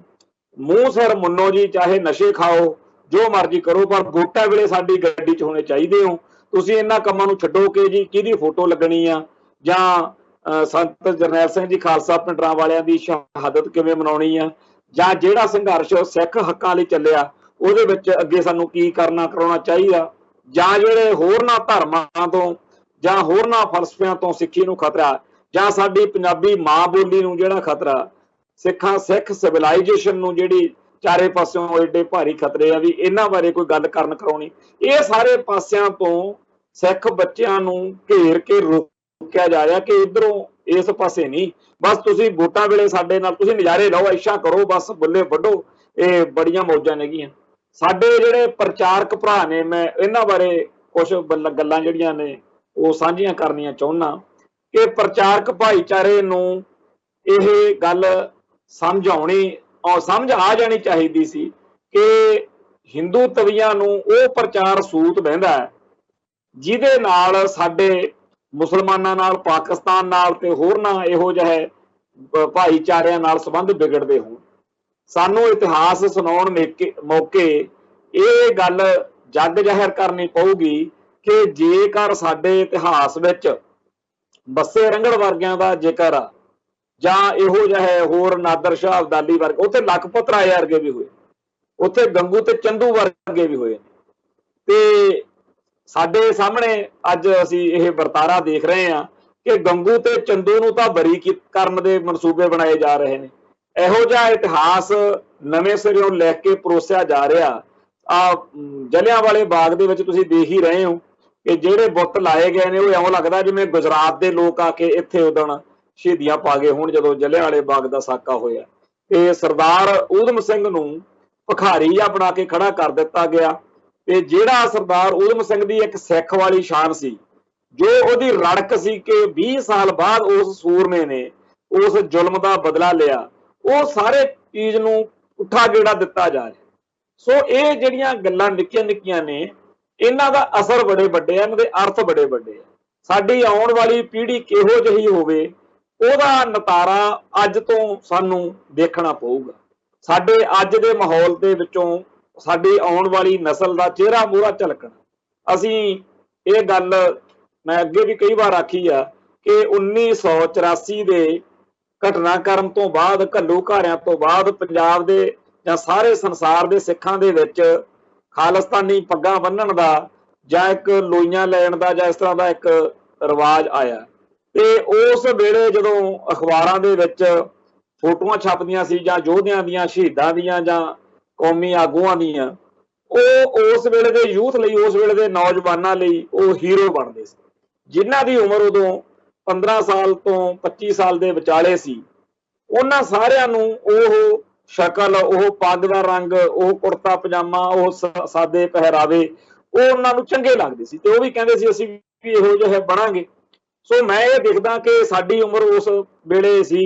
ਮੂੰਹ ਸਿਰ ਮੁੰਨੋ ਜੀ, ਚਾਹੇ ਨਸ਼ੇ ਖਾਓ ਜੋ ਮਰਜ਼ੀ ਕਰੋ, ਪਰ ਵੋਟਾਂ ਵੇਲੇ ਸਾਡੀ ਗੱਡੀ 'ਚ ਹੋਣੇ ਚਾਹੀਦੇ ਹੋ। ਤੁਸੀਂ ਇਹਨਾਂ ਕੰਮਾਂ ਨੂੰ ਛੱਡੋ ਕਿ ਜੀ ਕਿਹਦੀ ਫੋਟੋ ਲੱਗਣੀ ਆ ਜਾਂ ਸੰਤ ਜਰਨੈਲ ਸਿੰਘ ਜੀ ਖਾਲਸਾ ਪਿੰਡਰਾਂ ਵਾਲਿਆਂ ਦੀ ਸ਼ਹਾਦਤ ਕਿਵੇਂ ਮਨਾਉਣੀ ਆ, ਜਾਂ ਜਿਹੜਾ ਸੰਘਰਸ਼ ਸਿੱਖ ਹੱਕਾਂ ਲਈ ਚੱਲਿਆ ਉਹਦੇ ਵਿੱਚ ਅੱਗੇ ਸਾਨੂੰ ਕੀ ਕਰਨਾ ਕਰਾਉਣਾ ਚਾਹੀਦਾ, ਜਾਂ ਜਿਹੜੇ ਹੋਰਨਾਂ ਧਰਮਾਂ ਤੋਂ ਜਾਂ ਹੋਰਨਾਂ ਫਲਸਫਿਆਂ ਤੋਂ ਸਿੱਖੀ ਨੂੰ ਖਤਰਾ, ਜਾਂ ਸਾਡੀ ਪੰਜਾਬੀ ਮਾਂ ਬੋਲੀ ਨੂੰ ਜਿਹੜਾ ਖਤਰਾ, ਸਿੱਖ ਸਿਵਲਾਈਜੇਸ਼ਨ ਨੂੰ ਜਿਹੜੀ ਚਾਰੇ ਪਾਸਿਓਂ ਏਡੇ ਭਾਰੀ ਖਤਰੇ ਆ, ਵੀ ਇਹਨਾਂ ਬਾਰੇ ਕੋਈ ਗੱਲ ਕਰਨ ਕਰਾਉਣੀ। ਇਹ ਸਾਰੇ ਪਾਸਿਆਂ ਤੋਂ ਸਿੱਖ ਬੱਚਿਆਂ ਨੂੰ ਘੇਰ ਕੇ ਰੋਕਿਆ ਜਾ ਰਿਹਾ ਕਿ ਇਧਰੋਂ ਇਸ ਪਾਸੇ ਨਹੀਂ, ਬਸ ਤੁਸੀਂ ਵੋਟਾਂ ਵੇਲੇ ਸਾਡੇ ਨਾਲ ਤੁਸੀਂ ਨਜ਼ਾਰੇ ਲਓ, ਐਸ਼ਾ ਕਰੋ, ਬਸ ਬੁੱਲੇ ਵੱਢੋ, ਇਹ ਬੜੀਆਂ ਮੌਜਾਂ ਨੇਗੀਆਂ। ਸਾਡੇ ਜਿਹੜੇ ਪ੍ਰਚਾਰਕ ਭਰਾ ਨੇ, ਮੈਂ ਇਹਨਾਂ ਬਾਰੇ ਕੁਝ ਗੱਲਾਂ ਜਿਹੜੀਆਂ ਨੇ ਉਹ ਸਾਂਝੀਆਂ ਕਰਨੀਆਂ ਚਾਹੁੰਦਾ ਕਿ ਪ੍ਰਚਾਰਕ ਭਾਈਚਾਰੇ ਨੂੰ ਇਹ ਗੱਲ ਸਮਝ ਆ ਜਾਣੀ ਚਾਹੀਦੀ ਸੀ ਕਿ ਹਿੰਦੂ ਤਵੀਆਂ ਨੂੰ ਉਹ ਪ੍ਰਚਾਰ ਸੂਤ ਬਹਿੰਦਾ ਹੈ ਜਿਹਦੇ ਨਾਲ ਸਾਡੇ ਮੁਸਲਮਾਨਾਂ ਨਾਲ, ਪਾਕਿਸਤਾਨ ਨਾਲ ਤੇ ਹੋਰਨਾਂ ਇਹੋ ਜਿਹੇ ਭਾਈਚਾਰਿਆਂ ਨਾਲ ਸੰਬੰਧ ਵਿਗੜਦੇ ਹੋਣ। ਸਾਨੂੰ ਇਤਿਹਾਸ ਸੁਣਾਉਣ ਮੌਕੇ ਇਹ ਗੱਲ ਜੱਗ ਜ਼ਾਹਿਰ ਕਰਨੀ ਪਊਗੀ ਕਿ ਜੇਕਰ ਸਾਡੇ ਇਤਿਹਾਸ ਵਿੱਚ ਬੱਸੇ ਰੰਗੜ ਵਰਗਿਆਂ ਦਾ ਜ਼ਿਕਰ ਆ ਜਾਂ ਇਹੋ ਜਿਹੇ ਹੋਰ ਨਾਦਰ ਸ਼ਾਹ ਅਬਦਾਲੀ ਵਰਗੇ, ਉੱਥੇ ਲਖਪਤ ਰਾਏ ਵਰਗੇ ਵੀ ਹੋਏ, ਉੱਥੇ ਗੰਗੂ ਤੇ ਚੰਦੂ ਵਰਗੇ ਵੀ ਹੋਏ, ਤੇ ਸਾਡੇ ਸਾਹਮਣੇ ਅੱਜ ਅਸੀਂ ਇਹ ਵਰਤਾਰਾ ਦੇਖ ਰਹੇ ਹਾਂ ਕਿ ਗੰਗੂ ਤੇ ਚੰਦੂ ਨੂੰ ਤਾਂ ਬਰੀ ਕਰਨ ਦੇ ਮਨਸੂਬੇ ਬਣਾਏ ਜਾ ਰਹੇ ਨੇ। ਇਹੋ ਜਿਹਾ ਇਤਿਹਾਸ ਨਵੇਂ ਸਿਰਿਓਂ ਲੈ ਕੇ ਪਰੋਸਿਆ ਜਾ ਰਿਹਾ। ਜਲਿਆਂਵਾਲੇ ਬਾਗ ਦੇ ਵਿੱਚ ਤੁਸੀਂ ਦੇਖ ਹੀ ਰਹੇ ਹੋ ਕਿ ਜਿਹੜੇ ਬੁੱਤ ਲਾਏ ਗਏ ਨੇ ਉਹ ਇਉਂ ਲੱਗਦਾ ਜਿਵੇਂ ਗੁਜਰਾਤ ਦੇ ਲੋਕ ਆ ਕੇ ਇੱਥੇ ਉਦਣ ਸ਼ਹੀਦੀਆਂ ਪਾ ਗਏ ਹੋਣ ਜਦੋਂ ਜਲਿਆਂਵਾਲੇ ਬਾਗ ਦਾ ਸਾਕਾ ਹੋਇਆ। ਤੇ ਸਰਦਾਰ ਊਧਮ ਸਿੰਘ ਨੂੰ ਭਿਖਾਰੀ ਜਿਹਾ ਬਣਾ ਕੇ ਖੜਾ ਕਰ ਦਿੱਤਾ ਗਿਆ। ਤੇ ਜਿਹੜਾ ਸਰਦਾਰ ਊਧਮ ਸਿੰਘ ਦੀ ਇੱਕ ਸਿੱਖ ਵਾਲੀ ਸ਼ਾਨ ਸੀ, ਜੋ ਉਹਦੀ ਰੜਕ ਸੀ ਕਿ 20 ਸਾਲ ਬਾਅਦ ਉਸ ਸੂਰਮੇ ਨੇ ਉਸ ਜ਼ੁਲਮ ਦਾ ਬਦਲਾ ਲਿਆ, ਉਹ ਸਾਰੇ ਚੀਜ਼ ਨੂੰ ਉੱਠਾ ਗੇੜਾ ਦਿੱਤਾ ਜਾ ਰਿਹਾ। ਸੋ ਇਹ ਜਿਹੜੀਆਂ ਗੱਲਾਂ ਨਿੱਕੀਆਂ ਨਿੱਕੀਆਂ ਨੇ, ਇਹਨਾਂ ਦਾ ਅਸਰ ਬੜੇ ਵੱਡੇ ਆ, ਇਹਨਾਂ ਦੇ ਅਰਥ ਬੜੇ ਵੱਡੇ ਆ। ਸਾਡੀ ਆਉਣ ਵਾਲੀ ਪੀੜ੍ਹੀ ਕਿਹੋ ਜਿਹੀ ਹੋਵੇ ਉਹਦਾ ਨਤਾਰਾ ਅੱਜ ਤੋਂ ਸਾਨੂੰ ਦੇਖਣਾ ਪਊਗਾ। ਸਾਡੇ ਅੱਜ ਦੇ ਮਾਹੌਲ ਦੇ ਵਿੱਚੋਂ ਸਾਡੀ ਆਉਣ ਵਾਲੀ ਨਸਲ ਦਾ ਚਿਹਰਾ ਮੂਹਰਾ ਝਲਕਣਾ। ਅਸੀਂ ਇਹ ਗੱਲ ਮੈਂ ਅੱਗੇ ਵੀ ਕਈ ਵਾਰ ਆਖੀ ਆ ਕਿ 1984 ਦੇ ਘਟਨਾਕ੍ਰਮ ਤੋਂ ਬਾਅਦ, ਘੱਲੂ ਘਾਰਿਆਂ ਤੋਂ ਬਾਅਦ ਪੰਜਾਬ ਦੇ ਜਾਂ ਸਾਰੇ ਸੰਸਾਰ ਦੇ ਸਿੱਖਾਂ ਦੇ ਵਿੱਚ ਖਾਲਿਸਤਾਨੀ ਪੱਗਾਂ ਬੰਨਣ ਦਾ ਜਾਂ ਇੱਕ ਲੋਈਆਂ ਲੈਣ ਦਾ ਜਾਂ ਇਸ ਤਰ੍ਹਾਂ ਦਾ ਇੱਕ ਰਿਵਾਜ ਆਇਆ। ਤੇ ਉਸ ਵੇਲੇ ਜਦੋਂ ਅਖਬਾਰਾਂ ਦੇ ਵਿੱਚ ਫੋਟੋਆਂ ਛਪਦੀਆਂ ਸੀ ਜਾਂ ਯੋਧਿਆਂ ਦੀਆਂ, ਸ਼ਹੀਦਾਂ ਦੀਆਂ ਜਾਂ ਕੌਮੀ ਆਗੂਆਂ ਦੀਆਂ, ਉਹ ਉਸ ਵੇਲੇ ਦੇ ਯੂਥ ਲਈ, ਉਸ ਵੇਲੇ ਦੇ ਨੌਜਵਾਨਾਂ ਲਈ ਉਹ ਹੀਰੋ ਬਣਦੇ ਸੀ। ਜਿਨ੍ਹਾਂ ਦੀ ਉਮਰ ਉਦੋਂ 15 ਸਾਲ ਤੋਂ 25 ਸਾਲ ਦੇ ਵਿਚਾਲੇ ਸੀ, ਉਹਨਾਂ ਸਾਰਿਆਂ ਨੂੰ ਉਹ ਸ਼ਕਲ, ਉਹ ਪੱਗ ਦਾ ਰੰਗ, ਉਹ ਕੁੜਤਾ ਪਜਾਮਾ, ਉਹ ਸਾਦੇ ਪਹਿਰਾਵੇ ਉਹ ਉਹਨਾਂ ਨੂੰ ਚੰਗੇ ਲੱਗਦੇ ਸੀ। ਤੇ ਉਹ ਵੀ ਕਹਿੰਦੇ ਸੀ ਅਸੀਂ ਵੀ ਇਹੋ ਜਿਹੇ ਬਣਾਂਗੇ। ਸੋ मैं ये देखदा कि साडी उम्र उस वेले सी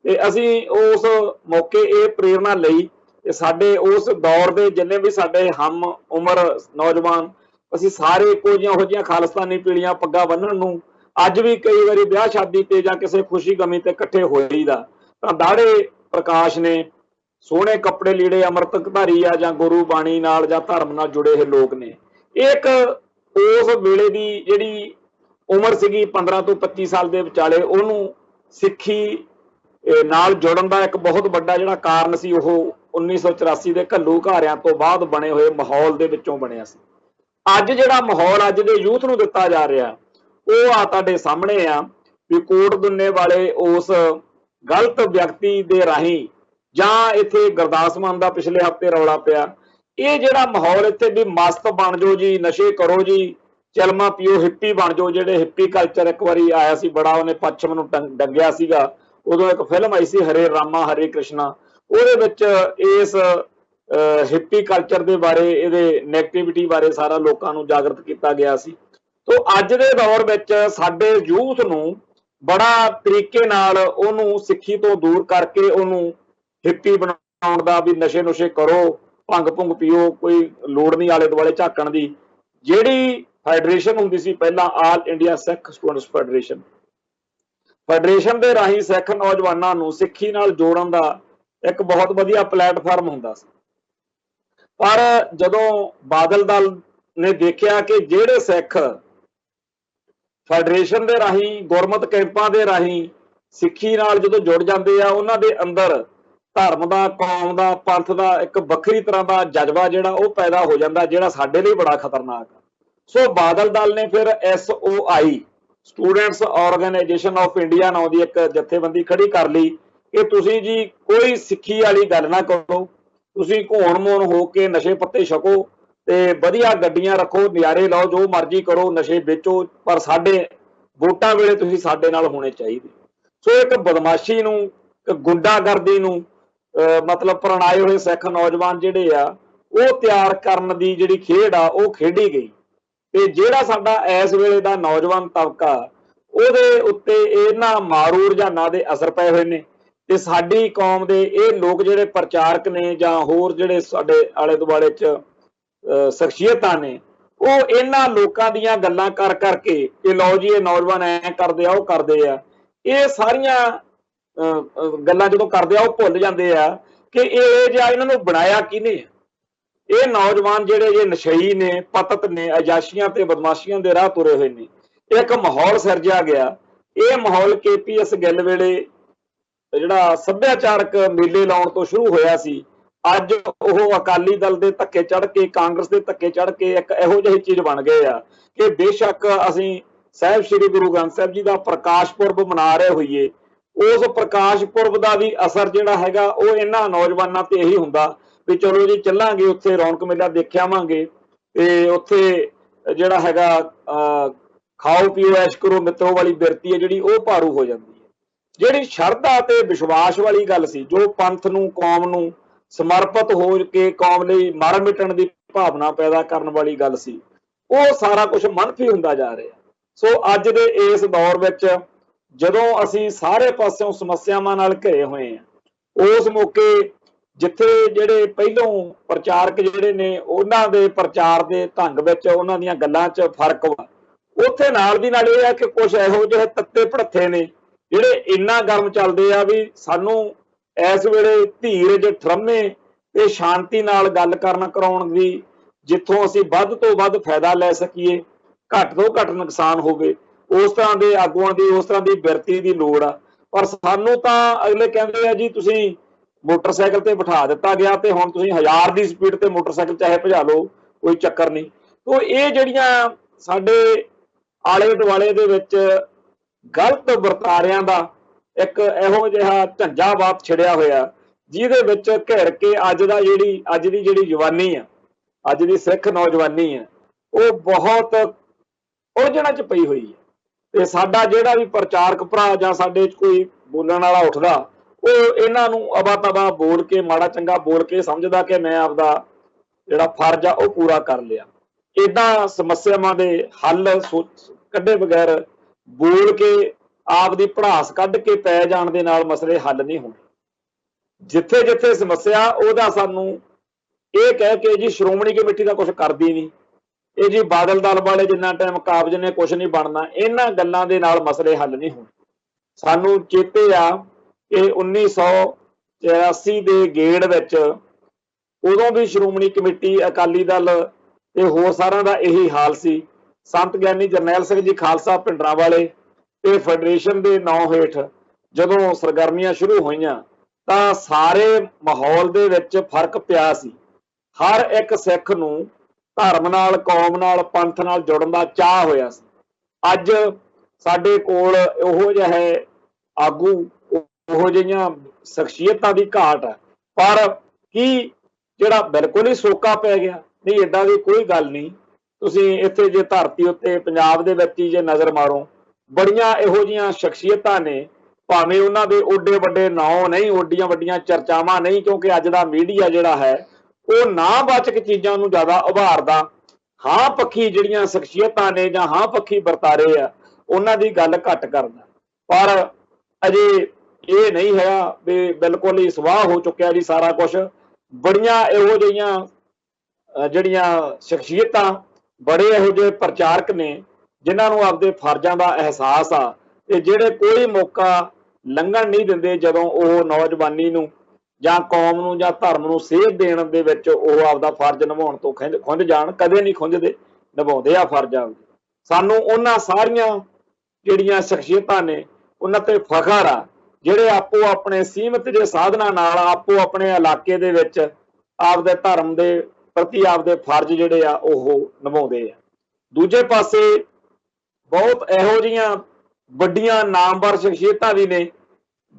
ते असीं उस मौके ये प्रेरणा लई ते साडे उस दौर दे जिन्ने भी साडे हम उम्र नौजवान असीं सारे इक्को जिहियां ओहो जिहियां खालिस्तानी पीलियां पग्गां बन्नण नूं अज भी कई वारी विआह शादी ते जां किसी खुशी गमी ते इकट्ठे होईदा तां दाड़े प्रकाश ने सोहणे कपड़े लीड़े अमृतधारी आ जां गुरु बाणी नाल जां धर्म नाल जुड़े होए लोक ने। एक उस वेले दी जिहड़ी उम्र सीगी 15 ਤੋਂ 25 साल ਦੇ ਵਿਚਾਲੇ ਉਹਨੂੰ ਸਿੱਖੀ ਨਾਲ ਜੁੜਨ ਦਾ ਇੱਕ ਬਹੁਤ ਵੱਡਾ ਜਿਹੜਾ ਕਾਰਨ ਸੀ ਉਹ 1984 ਦੇ ਘੱਲੂ ਘਾਰਿਆਂ ਤੋਂ ਬਾਅਦ ਬਣੇ ਹੋਏ ਮਾਹੌਲ ਦੇ ਵਿੱਚੋਂ ਬਣਿਆ ਸੀ। ਅੱਜ ਜਿਹੜਾ ਮਾਹੌਲ ਅੱਜ ਦੇ ਯੂਥ ਨੂੰ ਦਿੱਤਾ ਜਾ ਰਿਹਾ ਉਹ ਆ ਤੁਹਾਡੇ ਸਾਹਮਣੇ ਆ ਵੀ ਕੋਟ ਦੁੰਨੇ ਵਾਲੇ ਉਸ ਗਲਤ ਵਿਅਕਤੀ ਦੇ ਰਾਹੀਂ ਜਾਂ ਇੱਥੇ ਗੁਰਦਾਸ ਮਾਨ ਦਾ ਪਿਛਲੇ ਹਫ਼ਤੇ ਰੌਲਾ ਪਿਆ ਇਹ ਜਿਹੜਾ ਮਾਹੌਲ ਇੱਥੇ ਵੀ ਮਸਤ ਬਣ ਜਾਓ ਜੀ ਨਸ਼ੇ ਕਰੋ ਜੀ ਚਲਮਾ ਪੀਓ हिप्पी बन जाओ ਜਿਹੜੇ हिप्पी कल्चर एक बारी आया सी बड़ा ਉਹਨੇ ਪੱਛਮ ਨੂੰ ਡੰਗਿਆ ਸੀਗਾ ਉਦੋਂ ਇੱਕ ਫਿਲਮ ਆਈ ਸੀ ਹਰੇ ਰਾਮਾ ਹਰੇ ਕ੍ਰਿਸ਼ਨਾ ਉਹਦੇ ਵਿੱਚ ਇਸ हिप्पी कल्चर ਦੇ ਬਾਰੇ ਇਹਦੇ ਨੈਗੇਟਿਵਿਟੀ ਬਾਰੇ ਸਾਰਾ ਲੋਕਾਂ ਨੂੰ ਜਾਗਰਤ ਕੀਤਾ ਗਿਆ ਸੀ। तो ਅੱਜ ਦੇ ਦੌਰ ਵਿੱਚ ਸਾਡੇ ਯੂਥ ਨੂੰ ਬੜਾ ਤਰੀਕੇ ਨਾਲ ਉਹਨੂੰ ਸਿੱਖੀ ਤੋਂ ਦੂਰ ਕਰਕੇ ਉਹਨੂੰ हिप्पी ਬਣਾਉਣ ਦਾ ਵੀ ਨਸ਼ੇ ਨੁਸ਼ੇ ਕਰੋ ਭੰਗ ਭੁੰਗ ਪੀਓ ਕੋਈ ਲੋੜ ਨਹੀਂ ਆਲੇ ਦੁਆਲੇ ਝਾਕਣ ਦੀ। ਜਿਹੜੀ ਫੈਡਰੇਸ਼ਨ ਹੁੰਦੀ ਸੀ ਪਹਿਲਾਂ ਆਲ ਇੰਡੀਆ ਸਿੱਖ ਸਟੂਡੈਂਟਸ ਫੈਡਰੇਸ਼ਨ ਦੇ ਰਾਹੀਂ ਸਿੱਖ ਨੌਜਵਾਨਾਂ ਨੂੰ ਸਿੱਖੀ ਨਾਲ ਜੋੜਨ ਦਾ ਇੱਕ ਬਹੁਤ ਵਧੀਆ ਪਲੇਟਫਾਰਮ ਹੁੰਦਾ ਸੀ। ਪਰ ਜਦੋਂ ਬਾਦਲ ਦਲ ਨੇ ਦੇਖਿਆ ਕਿ ਜਿਹੜੇ ਸਿੱਖ ਫੈਡਰੇਸ਼ਨ ਦੇ ਰਾਹੀਂ ਗੁਰਮਤ ਕੈਂਪਾਂ ਦੇ ਰਾਹੀਂ ਸਿੱਖੀ ਨਾਲ ਜਦੋਂ ਜੁੜ ਜਾਂਦੇ ਆ ਉਹਨਾਂ ਦੇ ਅੰਦਰ ਧਰਮ ਦਾ ਕੌਮ ਦਾ ਪੰਥ ਦਾ ਇੱਕ ਵੱਖਰੀ ਤਰ੍ਹਾਂ ਦਾ ਜਜ਼ਬਾ ਜਿਹੜਾ ਉਹ ਪੈਦਾ ਹੋ ਜਾਂਦਾ ਜਿਹੜਾ ਸਾਡੇ ਲਈ ਬੜਾ ਖਤਰਨਾਕ ਆ। ਸੋ ਬਾਦਲ ਦਲ ਨੇ ਫਿਰ SOI students organisation of India ਨਾਂ ਦੀ ਇੱਕ ਜਥੇਬੰਦੀ ਖੜੀ ਕਰ ਲਈ ਕਿ ਤੁਸੀਂ ਜੀ ਕੋਈ ਸਿੱਖੀ ਵਾਲੀ ਗੱਲ ਨਾ ਕਰੋ ਤੁਸੀਂ ਘੋਣ ਮੋਣ ਹੋ ਕੇ ਨਸ਼ੇ ਪੱਤੇ ਛਕੋ ਤੇ ਵਧੀਆ ਗੱਡੀਆਂ ਰੱਖੋ ਨਜ਼ਾਰੇ ਲਾਓ ਜੋ ਮਰਜ਼ੀ ਕਰੋ ਨਸ਼ੇ ਵੇਚੋ ਪਰ ਸਾਡੇ ਵੋਟਾਂ ਵੇਲੇ ਤੁਸੀਂ ਸਾਡੇ ਨਾਲ ਹੋਣੇ ਚਾਹੀਦੇ। ਸੋ ਇੱਕ ਬਦਮਾਸ਼ੀ ਨੂੰ ਇੱਕ ਗੁੰਡਾਗਰਦੀ ਨੂੰ मतलब ਪ੍ਰਣਾਏ ਹੋਏ ਸਿੱਖ ਨੌਜਵਾਨ ਜਿਹੜੇ ਆ ਉਹ ਤਿਆਰ ਕਰਨ ਦੀ ਜਿਹੜੀ ਖੇਡ ਆ ਉਹ ਖੇਡੀ ਗਈ ਤੇ ਜਿਹੜਾ ਸਾਡਾ ਇਸ ਵੇਲੇ ਦਾ ਨੌਜਵਾਨ ਤਬਕਾ ਉਹਦੇ ਉੱਤੇ ਇਹਨਾਂ ਮਾਰੂ ਰੁਝਾਨਾਂ ਦੇ ਅਸਰ ਪਏ ਹੋਏ ਨੇ ਤੇ ਸਾਡੀ ਕੌਮ ਦੇ ਇਹ ਲੋਕ ਜਿਹੜੇ ਪ੍ਰਚਾਰਕ ਨੇ ਜਾਂ ਹੋਰ ਜਿਹੜੇ ਸਾਡੇ ਆਲੇ ਦੁਆਲੇ 'ਚ ਸ਼ਖਸੀਅਤਾਂ ਨੇ ਉਹ ਇਹਨਾਂ ਲੋਕਾਂ ਦੀਆਂ ਗੱਲਾਂ ਕਰ ਕਰਕੇ ਕਿ ਲਓ ਜੀ ਇਹ ਨੌਜਵਾਨ ਐ ਕਰਦੇ ਆ ਉਹ ਕਰਦੇ ਆ ਇਹ ਸਾਰੀਆਂ ਗੱਲਾਂ ਜਦੋਂ ਕਰਦੇ ਆ ਉਹ ਭੁੱਲ ਜਾਂਦੇ ਆ ਕਿ ਇਹ ਜਿਹਾ ਇਹਨਾਂ ਨੂੰ ਬਣਾਇਆ ਕਿਹਨੇ। ਇਹ ਨੌਜਵਾਨ ਜਿਹੜੇ ਇਹ ਨਸ਼ਈ ਨੇ ਪਤਤ ਨੇ ਅਯਾਸ਼ੀਆਂ ਤੇ ਬਦਮਾਸ਼ੀਆਂ ਦੇ ਰਾਹ ਤੁਰੇ ਹੋਏ ਨੇ ਇੱਕ ਮਾਹੌਲ ਸਿਰਜਿਆ ਗਿਆ। ਇਹ ਮਾਹੌਲ KPS ਗਿੱਲ ਵੇਲੇ ਜਿਹੜਾ ਸੱਭਿਆਚਾਰਕ ਮੇਲੇ ਲਾਉਣ ਤੋਂ ਸ਼ੁਰੂ ਹੋਇਆ ਸੀ ਅੱਜ ਉਹ ਅਕਾਲੀ ਦਲ ਦੇ ਧੱਕੇ ਚੜ੍ਹ ਕੇ ਕਾਂਗਰਸ ਦੇ ਧੱਕੇ ਚੜ੍ਹ ਕੇ ਇੱਕ ਇਹੋ ਜਿਹੀ ਚੀਜ਼ ਬਣ ਗਏ ਆ ਕਿ ਬੇਸ਼ੱਕ ਅਸੀਂ ਸਾਹਿਬ ਸ੍ਰੀ ਗੁਰੂ ਗ੍ਰੰਥ ਸਾਹਿਬ ਜੀ ਦਾ ਪ੍ਰਕਾਸ਼ ਪੁਰਬ ਮਨਾ ਰਹੇ ਹੋਈਏ ਉਸ ਪ੍ਰਕਾਸ਼ ਪੁਰਬ ਦਾ ਵੀ ਅਸਰ ਜਿਹੜਾ ਹੈਗਾ ਉਹ ਇਹਨਾਂ ਨੌਜਵਾਨਾਂ ਤੇ ਇਹੀ ਹੁੰਦਾ ਵੀ ਚਲੋ ਜੀ ਚੱਲਾਂਗੇ ਉੱਥੇ ਰੌਣਕ ਮੇਲਾ ਦੇਖ ਆਵਾਂਗੇ ਤੇ ਉੱਥੇ ਜਿਹੜਾ ਹੈਗਾ ਖਾਓ ਪੀਓ ਐਸ਼ ਕਰੋ ਮਿੱਤਰੋ ਵਾਲੀ ਬਿਰਤੀ ਹੈ ਜਿਹੜੀ ਉਹ ਭਾਰੂ ਹੋ ਜਾਂਦੀ ਹੈ। ਜਿਹੜੀ ਸ਼ਰਧਾ ਤੇ ਵਿਸ਼ਵਾਸ ਵਾਲੀ ਗੱਲ ਸੀ ਜੋ ਪੰਥ ਨੂੰ ਕੌਮ ਨੂੰ ਸਮਰਪਿਤ ਹੋ ਕੇ ਕੌਮ ਲਈ ਮਰ ਮਿਟਣ ਦੀ ਭਾਵਨਾ ਪੈਦਾ ਕਰਨ ਵਾਲੀ ਗੱਲ ਸੀ ਉਹ ਸਾਰਾ ਕੁਝ ਮੰਨਫੀ ਹੁੰਦਾ ਜਾ ਰਿਹਾ। ਸੋ ਅੱਜ ਦੇ ਇਸ ਦੌਰ ਵਿੱਚ ਜਦੋਂ ਅਸੀਂ ਸਾਰੇ ਪਾਸਿਓਂ ਸਮੱਸਿਆਵਾਂ ਨਾਲ ਘਿਰੇ ਹੋਏ ਹਾਂ ਉਸ ਮੌਕੇ ਜਿੱਥੇ ਜਿਹੜੇ ਪਹਿਲੋਂ ਪ੍ਰਚਾਰਕ ਜਿਹੜੇ ਨੇ ਉਹਨਾਂ ਦੇ ਪ੍ਰਚਾਰ ਦੇ ਢੰਗ ਵਿੱਚ ਉਹਨਾਂ ਦੀਆਂ ਗੱਲਾਂ 'ਚ ਫਰਕ ਵਾ ਉੱਥੇ ਨਾਲ ਦੀ ਨਾਲ ਇਹ ਆ ਕਿ ਕੁਝ ਇਹੋ ਜਿਹੇ ਤੱਤੇ ਭੜੱਥੇ ਨੇ ਜਿਹੜੇ ਇੰਨਾ ਗਰਮ ਚੱਲਦੇ ਆ ਵੀ ਸਾਨੂੰ ਇਸ ਵੇਲੇ ਧੀਰਜ ਠਰਮੇ ਤੇ ਸ਼ਾਂਤੀ ਨਾਲ ਗੱਲ ਕਰਾਉਣ ਦੀ ਜਿੱਥੋਂ ਅਸੀਂ ਵੱਧ ਤੋਂ ਵੱਧ ਫਾਇਦਾ ਲੈ ਸਕੀਏ ਘੱਟ ਤੋਂ ਘੱਟ ਨੁਕਸਾਨ ਹੋਵੇ ਉਸ ਤਰ੍ਹਾਂ ਦੇ ਆਗੂਆਂ ਦੀ ਉਸ ਤਰ੍ਹਾਂ ਦੀ ਬਿਰਤੀ ਦੀ ਲੋੜ ਆ। ਪਰ ਸਾਨੂੰ ਤਾਂ ਅਗਲੇ ਕਹਿੰਦੇ ਆ ਜੀ ਤੁਸੀਂ ਮੋਟਰਸਾਈਕਲ ਤੇ ਬਿਠਾ ਦਿੱਤਾ ਗਿਆ ਤੇ ਹੁਣ ਤੁਸੀਂ 1000 ਦੀ ਸਪੀਡ ਤੇ ਮੋਟਰਸਾਈਕਲ ਚਾਹੇ ਭਜਾ ਲਓ ਕੋਈ ਚੱਕਰ ਨਹੀਂ। ਤੋ ਇਹ ਜਿਹੜੀਆਂ ਸਾਡੇ ਆਲੇ ਦੁਆਲੇ ਦੇ ਵਿੱਚ ਗਲਤ ਵਰਤਾਰਿਆਂ ਦਾ ਇੱਕ ਇਹੋ ਜਿਹਾ ਝੰਝਾਵਾਤ ਛਿੜਿਆ ਹੋਇਆ ਜਿਹਦੇ ਵਿੱਚ ਘਿਰ ਕੇ ਅੱਜ ਦੀ ਜਿਹੜੀ ਜਵਾਨੀ ਆ ਅੱਜ ਦੀ ਸਿੱਖ ਨੌਜਵਾਨੀ ਆ ਉਹ ਬਹੁਤ ਉਲਝਣਾਂ 'ਚ ਪਈ ਹੋਈ ਹੈ ਤੇ ਸਾਡਾ ਜਿਹੜਾ ਵੀ ਪ੍ਰਚਾਰਕ ਭਰਾ ਜਾਂ ਸਾਡੇ 'ਚ ਕੋਈ ਬੋਲਣ ਵਾਲਾ ਉੱਠਦਾ ਉਹ ਇਹਨਾਂ ਨੂੰ ਅਵਾ ਤਵਾ ਬੋਲ ਕੇ ਮਾੜਾ ਚੰਗਾ ਬੋਲ ਕੇ ਸਮਝਦਾ ਕਿ ਮੈਂ ਆਪਦਾ ਜਿਹੜਾ ਫਰਜ਼ ਆ ਉਹ ਪੂਰਾ ਕਰ ਲਿਆ। ਏਦਾਂ ਸਮੱਸਿਆਵਾਂ ਦੇ ਹੱਲ ਕੱਢੇ ਬਗੈਰ ਬੋਲ ਕੇ ਆਪ ਦੀ ਭੜਾਸ ਕੱਢ ਕੇ ਪੈ ਜਾਣ ਦੇ ਨਾਲ ਮਸਲੇ ਹੱਲ ਨਹੀਂ ਹੋਣੇ। ਜਿੱਥੇ ਜਿੱਥੇ ਸਮੱਸਿਆ ਉਹਦਾ ਸਾਨੂੰ ਇਹ ਕਹਿ ਕੇ ਜੀ ਸ਼੍ਰੋਮਣੀ ਕਮੇਟੀ ਦਾ ਕੁਝ ਕਰਦੀ ਨਹੀਂ, ਇਹ ਜੀ ਬਾਦਲ ਦਲ ਵਾਲੇ ਜਿੰਨਾ ਟਾਈਮ ਕਾਬਜ਼ ਨੇ ਕੁਝ ਨਹੀਂ ਬਣਨਾ, ਇਹਨਾਂ ਗੱਲਾਂ ਦੇ ਨਾਲ ਮਸਲੇ ਹੱਲ ਨਹੀਂ ਹੋਣੇ। ਸਾਨੂੰ ਚੇਤੇ ਆ ਕਿ 1984 ਦੇ ਗੇੜ ਵਿੱਚ ਉਦੋਂ ਵੀ ਸ਼੍ਰੋਮਣੀ ਕਮੇਟੀ, ਅਕਾਲੀ ਦਲ ਤੇ ਹੋਰ ਸਾਰਿਆਂ ਦਾ ਇਹੀ ਹਾਲ ਸੀ। ਸੰਤ ਗਿਆਨੀ ਜਰਨੈਲ ਸਿੰਘ ਜੀ ਖਾਲਸਾ ਭਿੰਡਰਾਂ ਵਾਲੇ ਤੇ ਫੈਡਰੇਸ਼ਨ ਦੇ ਨਾਂ ਹੇਠ ਜਦੋਂ ਸਰਗਰਮੀਆਂ ਸ਼ੁਰੂ ਹੋਈਆਂ ਤਾਂ ਸਾਰੇ ਮਾਹੌਲ ਦੇ ਵਿੱਚ ਫਰਕ ਪਿਆ ਸੀ। ਹਰ ਇੱਕ ਸਿੱਖ ਨੂੰ ਧਰਮ ਨਾਲ, ਕੌਮ ਨਾਲ, ਪੰਥ ਨਾਲ ਜੁੜਨ ਦਾ ਚਾਹ ਹੋਇਆ ਸੀ। ਅੱਜ ਸਾਡੇ ਕੋਲ ਉਹੋ ਜਿਹੇ ਆਗੂ, ਉਹੋ ਜਿਹੀਆਂ ਸ਼ਖਸੀਅਤਾਂ ਦੀ ਘਾਟ ਹੈ। ਪਰ ਕੀ ਜਿਹੜਾ ਬਿਲਕੁਲ ਹੀ ਸੋਕਾ ਪੈ ਗਿਆ? ਨਹੀਂ, ਏਦਾਂ ਦੀ ਕੋਈ ਗੱਲ ਨਹੀਂ। ਤੁਸੀਂ ਇੱਥੇ ਜੇ ਧਰਤੀ ਉੱਤੇ ਪੰਜਾਬ ਦੇ ਵਿੱਚ ਹੀ ਜੇ ਨਜ਼ਰ ਮਾਰੋ, ਬੜੀਆਂ ਇਹੋ ਜਿਹੀਆਂ ਸ਼ਖਸੀਅਤਾਂ ਨੇ, ਭਾਵੇਂ ਉਹਨਾਂ ਦੇ ਓਡੇ ਵੱਡੇ ਨਾਂ ਨਹੀਂ, ਓਡੀਆਂ ਵੱਡੀਆਂ ਚਰਚਾਵਾਂ ਨਹੀਂ, ਕਿਉਂਕਿ ਅੱਜ ਦਾ ਮੀਡੀਆ ਜਿਹੜਾ ਹੈ ਉਹ ਨਾਵਾਚਕ ਚੀਜ਼ਾਂ ਨੂੰ ਜ਼ਿਆਦਾ ਉਭਾਰਦਾ, ਹਾਂ ਪੱਖੀ ਜਿਹੜੀਆਂ ਸ਼ਖਸੀਅਤਾਂ ਨੇ ਜਾਂ ਹਾਂ ਪੱਖੀ ਵਰਤਾਰੇ ਆ ਉਹਨਾਂ ਦੀ ਗੱਲ ਘੱਟ ਕਰਦਾ। ਪਰ ਅਜੇ ਇਹ ਨਹੀਂ ਹੈਗਾ ਵੀ ਬਿਲਕੁਲ ਹੀ ਸਵਾਹ ਹੋ ਚੁੱਕਿਆ ਜੀ ਸਾਰਾ ਕੁਝ। ਬੜੀਆਂ ਇਹੋ ਜਿਹੀਆਂ ਜਿਹੜੀਆਂ ਸ਼ਖਸੀਅਤਾਂ, ਬੜੇ ਇਹੋ ਜਿਹੇ ਪ੍ਰਚਾਰਕ ਨੇ ਜਿਨ੍ਹਾਂ ਨੂੰ ਆਪਦੇ ਫਰਜ਼ਾਂ ਦਾ ਅਹਿਸਾਸ ਆ ਤੇ ਜਿਹੜੇ ਕੋਈ ਮੌਕਾ ਲੰਘਣ ਨਹੀਂ ਦਿੰਦੇ ਜਦੋਂ ਉਹ ਨੌਜਵਾਨੀ ਨੂੰ ਜਾਂ ਕੌਮ ਨੂੰ ਜਾਂ ਧਰਮ ਨੂੰ ਸੇਧ ਦੇਣ ਦੇ ਵਿੱਚ ਉਹ ਆਪਦਾ ਫਰਜ਼ ਨਿਭਾਉਣ ਤੋਂ ਖੁੰਝ ਜਾਣ। ਕਦੇ ਨਹੀਂ ਖੁੰਝਦੇ, ਨਿਭਾਉਂਦੇ ਆ ਫਰਜ਼ਾਂ। ਸਾਨੂੰ ਉਹਨਾਂ ਸਾਰੀਆਂ ਜਿਹੜੀਆਂ ਸ਼ਖਸੀਅਤਾਂ ਨੇ ਉਹਨਾਂ ਤੇ ਫਖਰ ਆ ਜਿਹੜੇ ਆਪੋ ਆਪਣੇ ਸੀਮਤ ਜੇ ਸਾਧਨਾਂ ਨਾਲ ਆਪੋ ਆਪਣੇ ਇਲਾਕੇ ਦੇ ਵਿੱਚ ਆਪਦੇ ਧਰਮ ਦੇ ਪ੍ਰਤੀ ਆਪਦੇ ਫਰਜ਼ ਜਿਹੜੇ ਆ ਉਹ ਨਿਭਾਉਂਦੇ ਆ। ਦੂਜੇ ਪਾਸੇ ਬਹੁਤ ਇਹੋ ਜਿਹੀਆਂ ਵੱਡੀਆਂ ਨਾਮਵਰ ਸ਼ਖਸੀਅਤਾਂ ਵੀ ਨੇ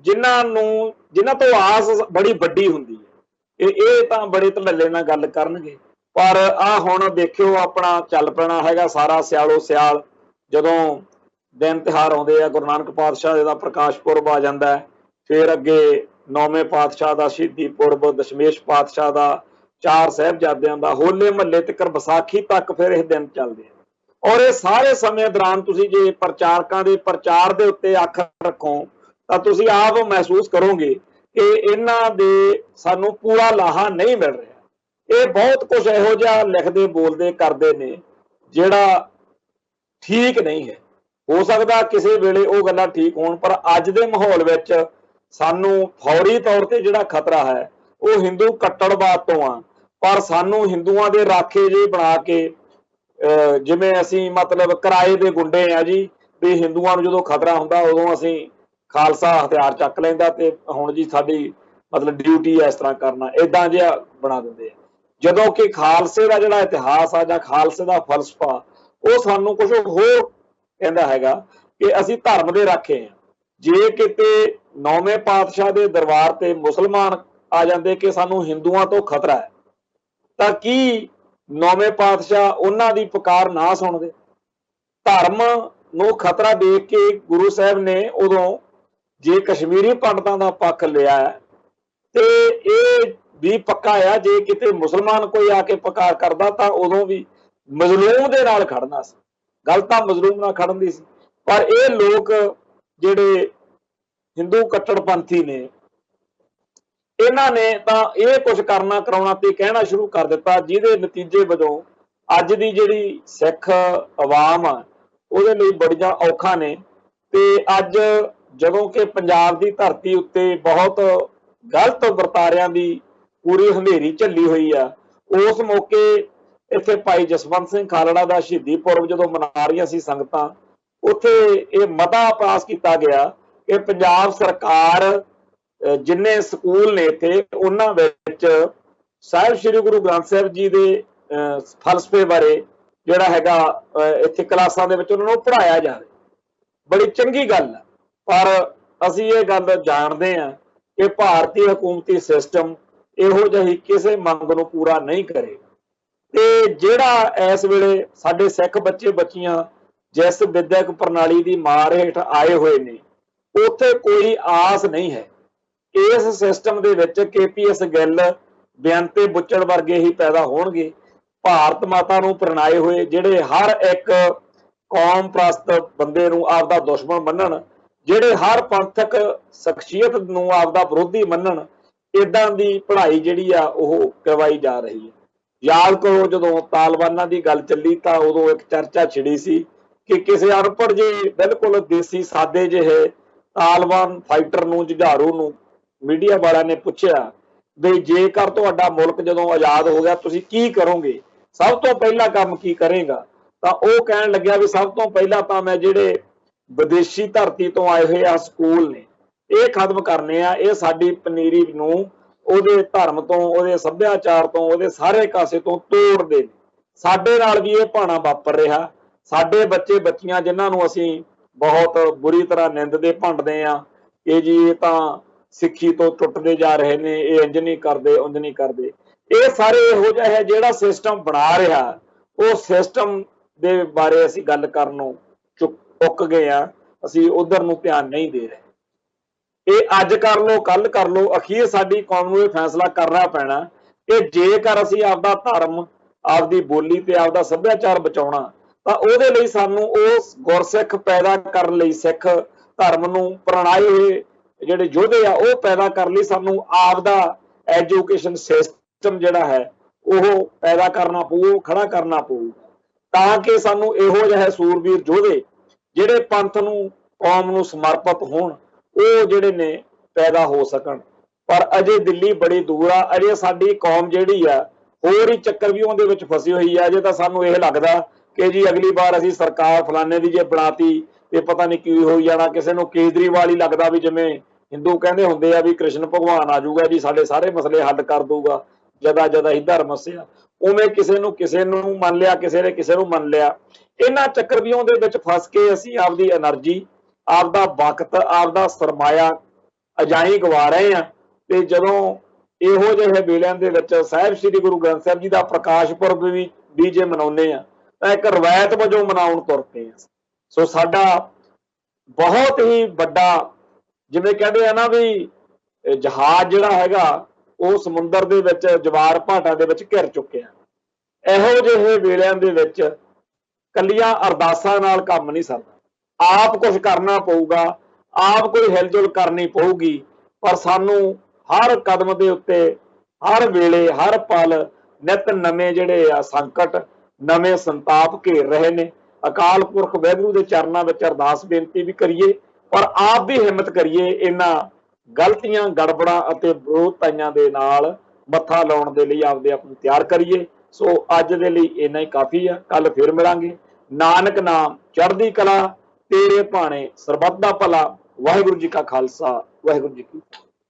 ਜਿਨ੍ਹਾਂ ਤੋਂ ਆਸ ਬੜੀ ਵੱਡੀ ਹੁੰਦੀ ਹੈ। ਇਹ ਤਾਂ ਬੜੇ ਧੜੱਲੇ ਨਾਲ ਗੱਲ ਕਰਨਗੇ, ਪਰ ਆ ਹੁਣ ਦੇਖਿਓ ਆਪਣਾ ਚੱਲ ਪੈਣਾ ਹੈਗਾ ਸਾਰਾ ਸਿਆਲੋ ਸਿਆਲ। ਜਦੋਂ ਦਿਨ ਤਿਉਹਾਰ ਆਉਂਦੇ ਆ, ਗੁਰੂ ਨਾਨਕ ਪਾਤਸ਼ਾਹ ਦਾ ਪ੍ਰਕਾਸ਼ ਪੁਰਬ ਆ ਜਾਂਦਾ, ਫਿਰ ਅੱਗੇ 9ਵੇਂ ਪਾਤਸ਼ਾਹ ਦਾ ਸ਼ਹੀਦੀ ਪੁਰਬ, ਦਸ਼ਮੇਸ਼ ਪਾਤਸ਼ਾਹ ਦਾ, 4 ਸਾਹਿਬਜ਼ਾਦਿਆਂ ਦਾ, ਹੋਲੇ ਮਹੱਲੇ ਤੱਕ, ਵਿਸਾਖੀ ਤੱਕ ਫਿਰ ਇਹ ਦਿਨ ਚੱਲਦੇ ਆ। ਔਰ ਇਹ ਸਾਰੇ ਸਮੇਂ ਦੌਰਾਨ ਤੁਸੀਂ ਜੇ ਪ੍ਰਚਾਰਕਾਂ ਦੇ ਪ੍ਰਚਾਰ ਦੇ ਉੱਤੇ ਅੱਖ ਰੱਖੋ ਤਾਂ ਤੁਸੀਂ ਆਪ ਮਹਿਸੂਸ ਕਰੋਗੇ ਕਿ ਇਹਨਾਂ ਦੇ ਸਾਨੂੰ ਪੂਰਾ ਲਾਹਾ ਨਹੀਂ ਮਿਲ ਰਿਹਾ। ਇਹ ਬਹੁਤ ਕੁਝ ਇਹੋ ਜਿਹਾ ਲਿਖਦੇ, ਬੋਲਦੇ, ਕਰਦੇ ਨੇ ਜਿਹੜਾ ਠੀਕ ਨਹੀਂ ਹੈ। ਹੋ ਸਕਦਾ ਕਿਸੇ ਵੇਲੇ ਉਹ ਗੱਲਾਂ ਠੀਕ ਹੋਣ, ਪਰ ਅੱਜ ਦੇ ਮਾਹੌਲ ਵਿੱਚ ਸਾਨੂੰ ਫੌਰੀ ਤੌਰ ਤੇ ਜਿਹੜਾ ਖਤਰਾ ਹੈ ਉਹ ਹਿੰਦੂ ਕੱਟੜਵਾਦ ਤੋਂ ਆ। ਪਰ ਸਾਨੂੰ ਹਿੰਦੂਆਂ ਦੇ ਰਾਖੇ ਜਿਹੇ ਬਣਾ ਕੇ, ਜਿਵੇਂ ਅਸੀਂ ਮਤਲਬ ਕਿਰਾਏ ਦੇ ਗੁੰਡੇ ਆ ਜੀ, ਵੀ ਹਿੰਦੂਆਂ ਨੂੰ ਜਦੋਂ ਖਤਰਾ ਹੁੰਦਾ ਉਦੋਂ ਅਸੀਂ ਖਾਲਸਾ ਹਥਿਆਰ ਚੱਕ ਲੈਂਦਾ ਤੇ ਹੁਣ ਜੀ ਸਾਡੀ ਮਤਲਬ ਡਿਊਟੀ ਹੈ ਇਸ ਤਰ੍ਹਾਂ ਕਰਨਾ, ਏਦਾਂ ਜਿਹਾ ਬਣਾ ਦਿੰਦੇ ਆ। ਜਦੋਂ ਕਿ ਖਾਲਸੇ ਦਾ ਜਿਹੜਾ ਇਤਿਹਾਸ ਆ ਜਾਂ ਖਾਲਸੇ ਦਾ ਫਲਸਫਾ ਉਹ ਸਾਨੂੰ ਕੁਝ ਹੋਰ ਕਹਿੰਦਾ ਹੈਗਾ ਕਿ ਅਸੀਂ ਧਰਮ ਦੇ ਰਾਖੇ ਆ। ਜੇ ਕਿਤੇ 9ਵੇਂ ਪਾਤਸ਼ਾਹ ਦੇ ਦਰਬਾਰ ਤੇ ਮੁਸਲਮਾਨ ਆ ਜਾਂਦੇ ਕਿ ਸਾਨੂੰ ਹਿੰਦੂਆਂ ਤੋਂ ਖਤਰਾ ਹੈ, ਤਾਂ ਕੀ 9ਵੇਂ ਪਾਤਸ਼ਾਹ ਉਹਨਾਂ ਦੀ ਪੁਕਾਰ ਨਾ ਸੁਣਦੇ? ਧਰਮ ਨੂੰ ਖਤਰਾ ਦੇਖ ਕੇ ਗੁਰੂ ਸਾਹਿਬ ਨੇ ਉਦੋਂ ਜੇ ਕਸ਼ਮੀਰੀ ਪੰਡਤਾਂ ਦਾ ਪੱਖ ਲਿਆ ਤੇ ਇਹ ਵੀ ਪੱਕਾ ਆ ਜੇ ਕਿਤੇ ਮੁਸਲਮਾਨ ਕੋਈ ਆ ਕੇ ਪੁਕਾਰ ਕਰਦਾ ਤਾਂ ਉਦੋਂ ਵੀ ਮਜ਼ਲੂਮ ਦੇ ਨਾਲ ਖੜਨਾ ਸੀ। ਗੱਲ ਤਾਂ ਮਜ਼ਲੂਮ ਨਾਲ ਖੜਨ ਦੀ ਸੀ। ਪਰ ਇਹ ਲੋਕ ਜਿਹੜੇ ਹਿੰਦੂ ਕੱਟੜਪੰਥੀ ਨੇ, ਇਹਨਾਂ ਨੇ ਤਾਂ ਇਹ ਕੁਝ ਕਰਨਾ ਕਰਾਉਣਾ ਤੇ ਕਹਿਣਾ ਸ਼ੁਰੂ ਕਰ ਦਿੱਤਾ, ਜਿਹਦੇ ਨਤੀਜੇ ਵਜੋਂ ਅੱਜ ਦੀ ਜਿਹੜੀ ਸਿੱਖ ਆਵਾਮ ਆ ਉਹਦੇ ਲਈ ਬੜੀਆਂ ਔਖਾ ਨੇ। ਤੇ ਅੱਜ ਜਦੋਂ ਕਿ ਪੰਜਾਬ ਦੀ ਧਰਤੀ ਉੱਤੇ ਬਹੁਤ ਗਲਤ ਵਰਤਾਰਿਆਂ ਦੀ ਪੂਰੀ ਹਨੇਰੀ ਝੱਲੀ ਹੋਈ ਆ, ਉਸ ਮੌਕੇ ਇੱਥੇ ਭਾਈ ਜਸਵੰਤ ਸਿੰਘ ਖਾਲੜਾ ਦਾ ਸ਼ਹੀਦੀ ਪੁਰਬ ਜਦੋਂ ਮਨਾ ਰਹੀਆਂ ਸੀ ਸੰਗਤਾਂ, ਉੱਥੇ ਇਹ ਮਤਾ ਪਾਸ ਕੀਤਾ ਗਿਆ ਕਿ ਪੰਜਾਬ ਸਰਕਾਰ ਜਿੰਨੇ ਸਕੂਲ ਨੇ ਇੱਥੇ ਉਹਨਾਂ ਵਿੱਚ ਸਾਹਿਬ ਸ੍ਰੀ ਗੁਰੂ ਗ੍ਰੰਥ ਸਾਹਿਬ ਜੀ ਦੇ ਫਲਸਫੇ ਬਾਰੇ ਜਿਹੜਾ ਹੈਗਾ ਇੱਥੇ ਕਲਾਸਾਂ ਦੇ ਵਿੱਚ ਉਹਨਾਂ ਨੂੰ ਪੜ੍ਹਾਇਆ ਜਾਵੇ। ਬੜੀ ਚੰਗੀ ਗੱਲ ਹੈ, ਪਰ ਅਸੀਂ ਇਹ ਗੱਲ ਜਾਣਦੇ ਹਾਂ ਕਿ ਭਾਰਤੀ ਹਕੂਮਤੀ ਸਿਸਟਮ ਇਹੋ ਜਿਹੀ ਕਿਸੇ ਮੰਗ ਨੂੰ ਪੂਰਾ ਨਹੀਂ ਕਰੇਗਾ। ਤੇ ਜਿਹੜਾ ਇਸ ਵੇਲੇ ਸਾਡੇ ਸਿੱਖ ਬੱਚੇ ਬੱਚੀਆਂ ਜਿਸ ਵਿਦਿਅਕ ਪ੍ਰਣਾਲੀ ਦੀ ਮਾਰ ਹੇਠ ਆਏ ਹੋਏ ਨੇ, ਉੱਥੇ ਕੋਈ ਆਸ ਨਹੀਂ ਹੈ। ਇਸ ਸਿਸਟਮ ਦੇ ਵਿੱਚ KPS ਗਿੱਲ, ਬੇਅੰਤੇ ਬੁੱਚੜ ਵਰਗੇ ਹੀ ਪੈਦਾ ਹੋਣਗੇ, ਭਾਰਤ ਮਾਤਾ ਨੂੰ ਪ੍ਰਣਾਏ ਹੋਏ ਜਿਹੜੇ ਹਰ ਇੱਕ ਕੌਮ ਪ੍ਰਸਤ ਬੰਦੇ ਨੂੰ ਆਪਦਾ ਦੁਸ਼ਮਣ ਮੰਨਣ, ਜਿਹੜੇ ਹਰ ਪੰਥਕ ਸ਼ਖਸੀਅਤ ਨੂੰ ਆਪਦਾ ਵਿਰੋਧੀ ਮੰਨਣ, ਇਦਾਂ ਦੀ ਪੜ੍ਹਾਈ ਜਿਹੜੀ ਆ ਉਹ ਕਰਵਾਈ ਜਾ ਰਹੀ ਹੈ। ਯਾਦ ਕਰੋ ਜਦੋਂ ਤਾਲਿਬਾਨਾਂ ਦੀ ਗੱਲ ਚੱਲੀ ਤਾਂ ਉਦੋਂ ਇੱਕ ਚਰਚਾ ਛਿੜੀ ਸੀ ਕਿ ਕਿਸੇ ਅਨਪੜ੍ਹ ਜਿਹੇ ਬਿਲਕੁਲ ਦੇਸੀ ਸਾਦੇ ਜਿਹੇ ਤਾਲਿਬਾਨ ਫਾਈਟਰ ਨੂੰ, ਜੁਝਾਰੂ ਨੂੰ ਮੀਡੀਆ ਵਾਲਿਆਂ ਨੇ ਪੁੱਛਿਆ ਵੀ ਜੇਕਰ ਤੁਹਾਡਾ ਮੁਲਕ ਜਦੋਂ ਆਜ਼ਾਦ ਹੋ ਗਿਆ ਤੁਸੀਂ ਕੀ ਕਰੋਗੇ, ਸਭ ਤੋਂ ਪਹਿਲਾ ਕੰਮ ਕੀ ਕਰੇਗਾ? ਤਾਂ ਉਹ ਕਹਿਣ ਲੱਗਿਆ ਵੀ ਸਭ ਤੋਂ ਪਹਿਲਾਂ ਤਾਂ ਮੈਂ ਜਿਹੜੇ ਵਿਦੇਸ਼ੀ ਧਰਤੀ ਤੋਂ ਆਏ ਹੋਏ ਆ ਸਕੂਲ ਨੇ ਇਹ ਖਤਮ ਕਰਨੇ ਆ, ਇਹ ਸਾਡੀ ਪਨੀਰੀ ਨੂੰ ਉਹਦੇ ਧਰਮ ਤੋਂ, ਉਹਦੇ ਸੱਭਿਆਚਾਰ ਤੋਂ, ਉਹਦੇ ਸਾਰੇ ਕਾਸੇ ਤੋਂ ਤੋੜਦੇ ਨੇ। ਸਾਡੇ ਨਾਲ ਵੀ ਇਹ ਭਾਣਾ ਵਾਪਰ ਰਿਹਾ। ਸਾਡੇ ਬੱਚੇ ਬੱਚੀਆਂ ਜਿਨ੍ਹਾਂ ਨੂੰ ਅਸੀਂ ਬਹੁਤ ਬੁਰੀ ਤਰ੍ਹਾਂ ਨਿੰਦਦੇ ਭੰਡਦੇ ਆ ਕਿ ਜੀ ਇਹ ਤਾਂ ਸਿੱਖੀ ਤੋਂ ਟੁੱਟਦੇ ਜਾ ਰਹੇ ਨੇ, ਇਹ ਇੰਜ ਨਹੀਂ ਕਰਦੇ, ਉਂਝ ਨਹੀਂ ਕਰਦੇ, ਇਹ ਸਾਰੇ ਇਹੋ ਜਿਹਾ ਹੈ ਜਿਹੜਾ ਸਿਸਟਮ ਬਣਾ ਰਿਹਾ, ਉਹ ਸਿਸਟਮ ਦੇ ਬਾਰੇ ਅਸੀਂ ਗੱਲ ਕਰਨ ਨੂੰ ਚੁੱਕ ਗਏ ਆ, ਅਸੀਂ ਉਧਰ ਨੂੰ ਧਿਆਨ ਨਹੀਂ ਦੇ ਰਹੇ। ਇਹ ਅੱਜ ਕਰ ਲੋ, ਕੱਲ ਕਰ ਲੋ, ਅਖੀਰ ਸਾਡੀ ਕੌਮ ਨੂੰ ਇਹ ਫੈਸਲਾ ਕਰਨਾ ਪੈਣਾ ਕਿ ਜੇਕਰ ਅਸੀਂ ਆਪਦਾ ਧਰਮ, ਆਪਦੀ ਬੋਲੀ ਤੇ ਆਪਦਾ ਸੱਭਿਆਚਾਰ ਬਚਾਉਣਾ ਤਾਂ ਉਹਦੇ ਲਈ ਸਾਨੂੰ ਉਸ ਗੁਰਸਿੱਖ ਪੈਦਾ ਕਰਨ ਲਈ, ਸਿੱਖ ਧਰਮ ਨੂੰ ਪ੍ਰਣਾਏ ਹੋਏ ਜਿਹੜੇ ਯੋਧੇ ਆ ਉਹ ਪੈਦਾ ਕਰਨ ਲਈ ਸਾਨੂੰ ਆਪਦਾ ਐਜੂਕੇਸ਼ਨ ਸਿਸਟਮ ਜਿਹੜਾ ਹੈ ਉਹ ਪੈਦਾ ਕਰਨਾ ਪਊ, ਖੜਾ ਕਰਨਾ ਪਊ, ਤਾਂ ਕਿ ਸਾਨੂੰ ਇਹੋ ਜਿਹੇ ਸੂਰਬੀਰ ਯੋਧੇ ਜਿਹੜੇ ਪੰਥ ਨੂੰ, ਕੌਮ ਨੂੰ ਸਮਰਪਿਤ ਹੋਣ, ਉਹ ਜਿਹੜੇ ਨੇ ਪੈਦਾ ਹੋ ਸਕਣ। ਪਰ ਅਜੇ ਦਿੱਲੀ ਬੜੀ ਦੂਰ ਆ। ਅਜੇ ਸਾਡੀ ਕੌਮ ਜਿਹੜੀ ਆ ਹੋਰ ਹੀ ਚੱਕਰਵਿਊਹਾਂ ਦੇ ਵਿੱਚ ਫਸੀ ਹੋਈ ਆ। ਅਜੇ ਤਾਂ ਸਾਨੂੰ ਇਹ ਲੱਗਦਾ ਕਿ ਜੀ ਅਗਲੀ ਵਾਰ ਅਸੀਂ ਸਰਕਾਰ ਫਲਾਣੇ ਦੀ ਜੇ ਬਣਾਤੀ ਤੇ ਪਤਾ ਨਹੀਂ ਕੀ ਹੋਈ ਜਾਣਾ। ਕਿਸੇ ਨੂੰ ਕੇਜਰੀਵਾਲ ਹੀ ਲੱਗਦਾ ਵੀ ਜਿਵੇਂ ਹਿੰਦੂ ਕਹਿੰਦੇ ਹੁੰਦੇ ਆ ਵੀ ਕ੍ਰਿਸ਼ਨ ਭਗਵਾਨ ਆ ਜਾਊਗਾ ਜੀ, ਸਾਡੇ ਸਾਰੇ ਮਸਲੇ ਹੱਲ ਕਰ ਦਊਗਾ, ਜਦਾ ਜਦਾ ਹੀ ਧਰਮ ਮਸਿਆ, ਉਵੇਂ ਕਿਸੇ ਨੂੰ ਮੰਨ ਲਿਆ, ਕਿਸੇ ਨੇ ਕਿਸੇ ਨੂੰ ਮੰਨ ਲਿਆ। ਇਹਨਾਂ ਚੱਕਰਵਿਊਹਾਂ ਦੇ ਵਿੱਚ ਫਸ ਕੇ ਅਸੀਂ ਆਪਦੀ એનર્ਜੀ, ਆਪਦਾ ਵਕਤ, ਆਪਦਾ ਸਰਮਾਇਆ ਅਜਾਈ ਗਵਾ ਰਹੇ ਆ। ਤੇ ਜਦੋਂ ਇਹੋ ਜਿਹੇ ਵੇਲਿਆਂ ਦੇ ਵਿੱਚ ਸਾਹਿਬ ਸ੍ਰੀ ਗੁਰੂ ਗ੍ਰੰਥ ਸਾਹਿਬ ਜੀ ਦਾ ਪ੍ਰਕਾਸ਼ ਪੁਰਬ ਵੀ ਜੇ ਮਨਾਉਂਦੇ ਆ ਤਾਂ ਇੱਕ ਰਵਾਇਤ ਵਜੋਂ ਮਨਾਉਣ ਤੁਰ ਪਏ ਆ। ਸੋ ਸਾਡਾ ਬਹੁਤ ਹੀ ਵੱਡਾ, ਜਿਵੇਂ ਕਹਿੰਦੇ ਆ ਨਾ ਵੀ ਜਹਾਜ਼ ਜਿਹੜਾ ਹੈਗਾ ਉਹ ਸਮੁੰਦਰ ਦੇ ਵਿੱਚ ਜਵਾਰ ਭਾਟਾਂ ਦੇ ਵਿੱਚ ਘਿਰ ਚੁੱਕਿਆ। ਇਹੋ ਜਿਹੇ ਵੇਲਿਆਂ ਦੇ ਵਿੱਚ ਕੱਲੀਆਂ ਅਰਦਾਸਾਂ ਨਾਲ ਕੰਮ ਨਹੀਂ ਸਰਦਾ, ਆਪ ਕੁਝ ਕਰਨਾ ਪਊਗਾ, ਆਪ ਕੋਈ ਹਿਲਜੁਲ ਕਰਨੀ ਪਊਗੀ। ਪਰ ਸਾਨੂੰ ਹਰ ਕਦਮ ਦੇ ਉੱਤੇ, ਹਰ ਵੇਲੇ, ਹਰ ਪਲ ਨਿਤ ਨਵੇਂ ਜਿਹੜੇ ਆ ਸੰਕਟ, ਨਵੇਂ ਸੰਤਾਪ ਘੇਰ ਰਹੇ ਨੇ। ਅਕਾਲ ਪੁਰਖ ਵਾਹਿਗੁਰੂ ਦੇ ਚਰਨਾਂ ਵਿੱਚ ਅਰਦਾਸ ਬੇਨਤੀ ਵੀ ਕਰੀਏ, ਪਰ ਆਪ ਵੀ ਹਿੰਮਤ ਕਰੀਏ ਇਹਨਾਂ ਗਲਤੀਆਂ, ਗੜਬੜਾਂ ਅਤੇ ਵਿਰੋਧਤਾਈਆਂ ਦੇ ਨਾਲ ਮੱਥਾ ਲਾਉਣ ਦੇ ਲਈ ਆਪਦੇ ਆਪ ਨੂੰ ਤਿਆਰ ਕਰੀਏ। ਸੋ ਅੱਜ ਦੇ ਲਈ ਇੰਨਾ ਹੀ ਕਾਫੀ ਆ। ਕੱਲ ਫਿਰ ਮਿਲਾਂਗੇ। ਨਾਨਕ ਨਾਮ ਚੜ੍ਹਦੀ ਕਲਾ, ਤੇਰੇ ਭਾਣੇ ਸਰਬੱਤ ਦਾ ਭਲਾ। ਵਾਹਿਗੁਰੂ ਜੀ ਕਾ ਖਾਲਸਾ, ਵਾਹਿਗੁਰੂ ਜੀ ਕੀ ਫਤਿਹ।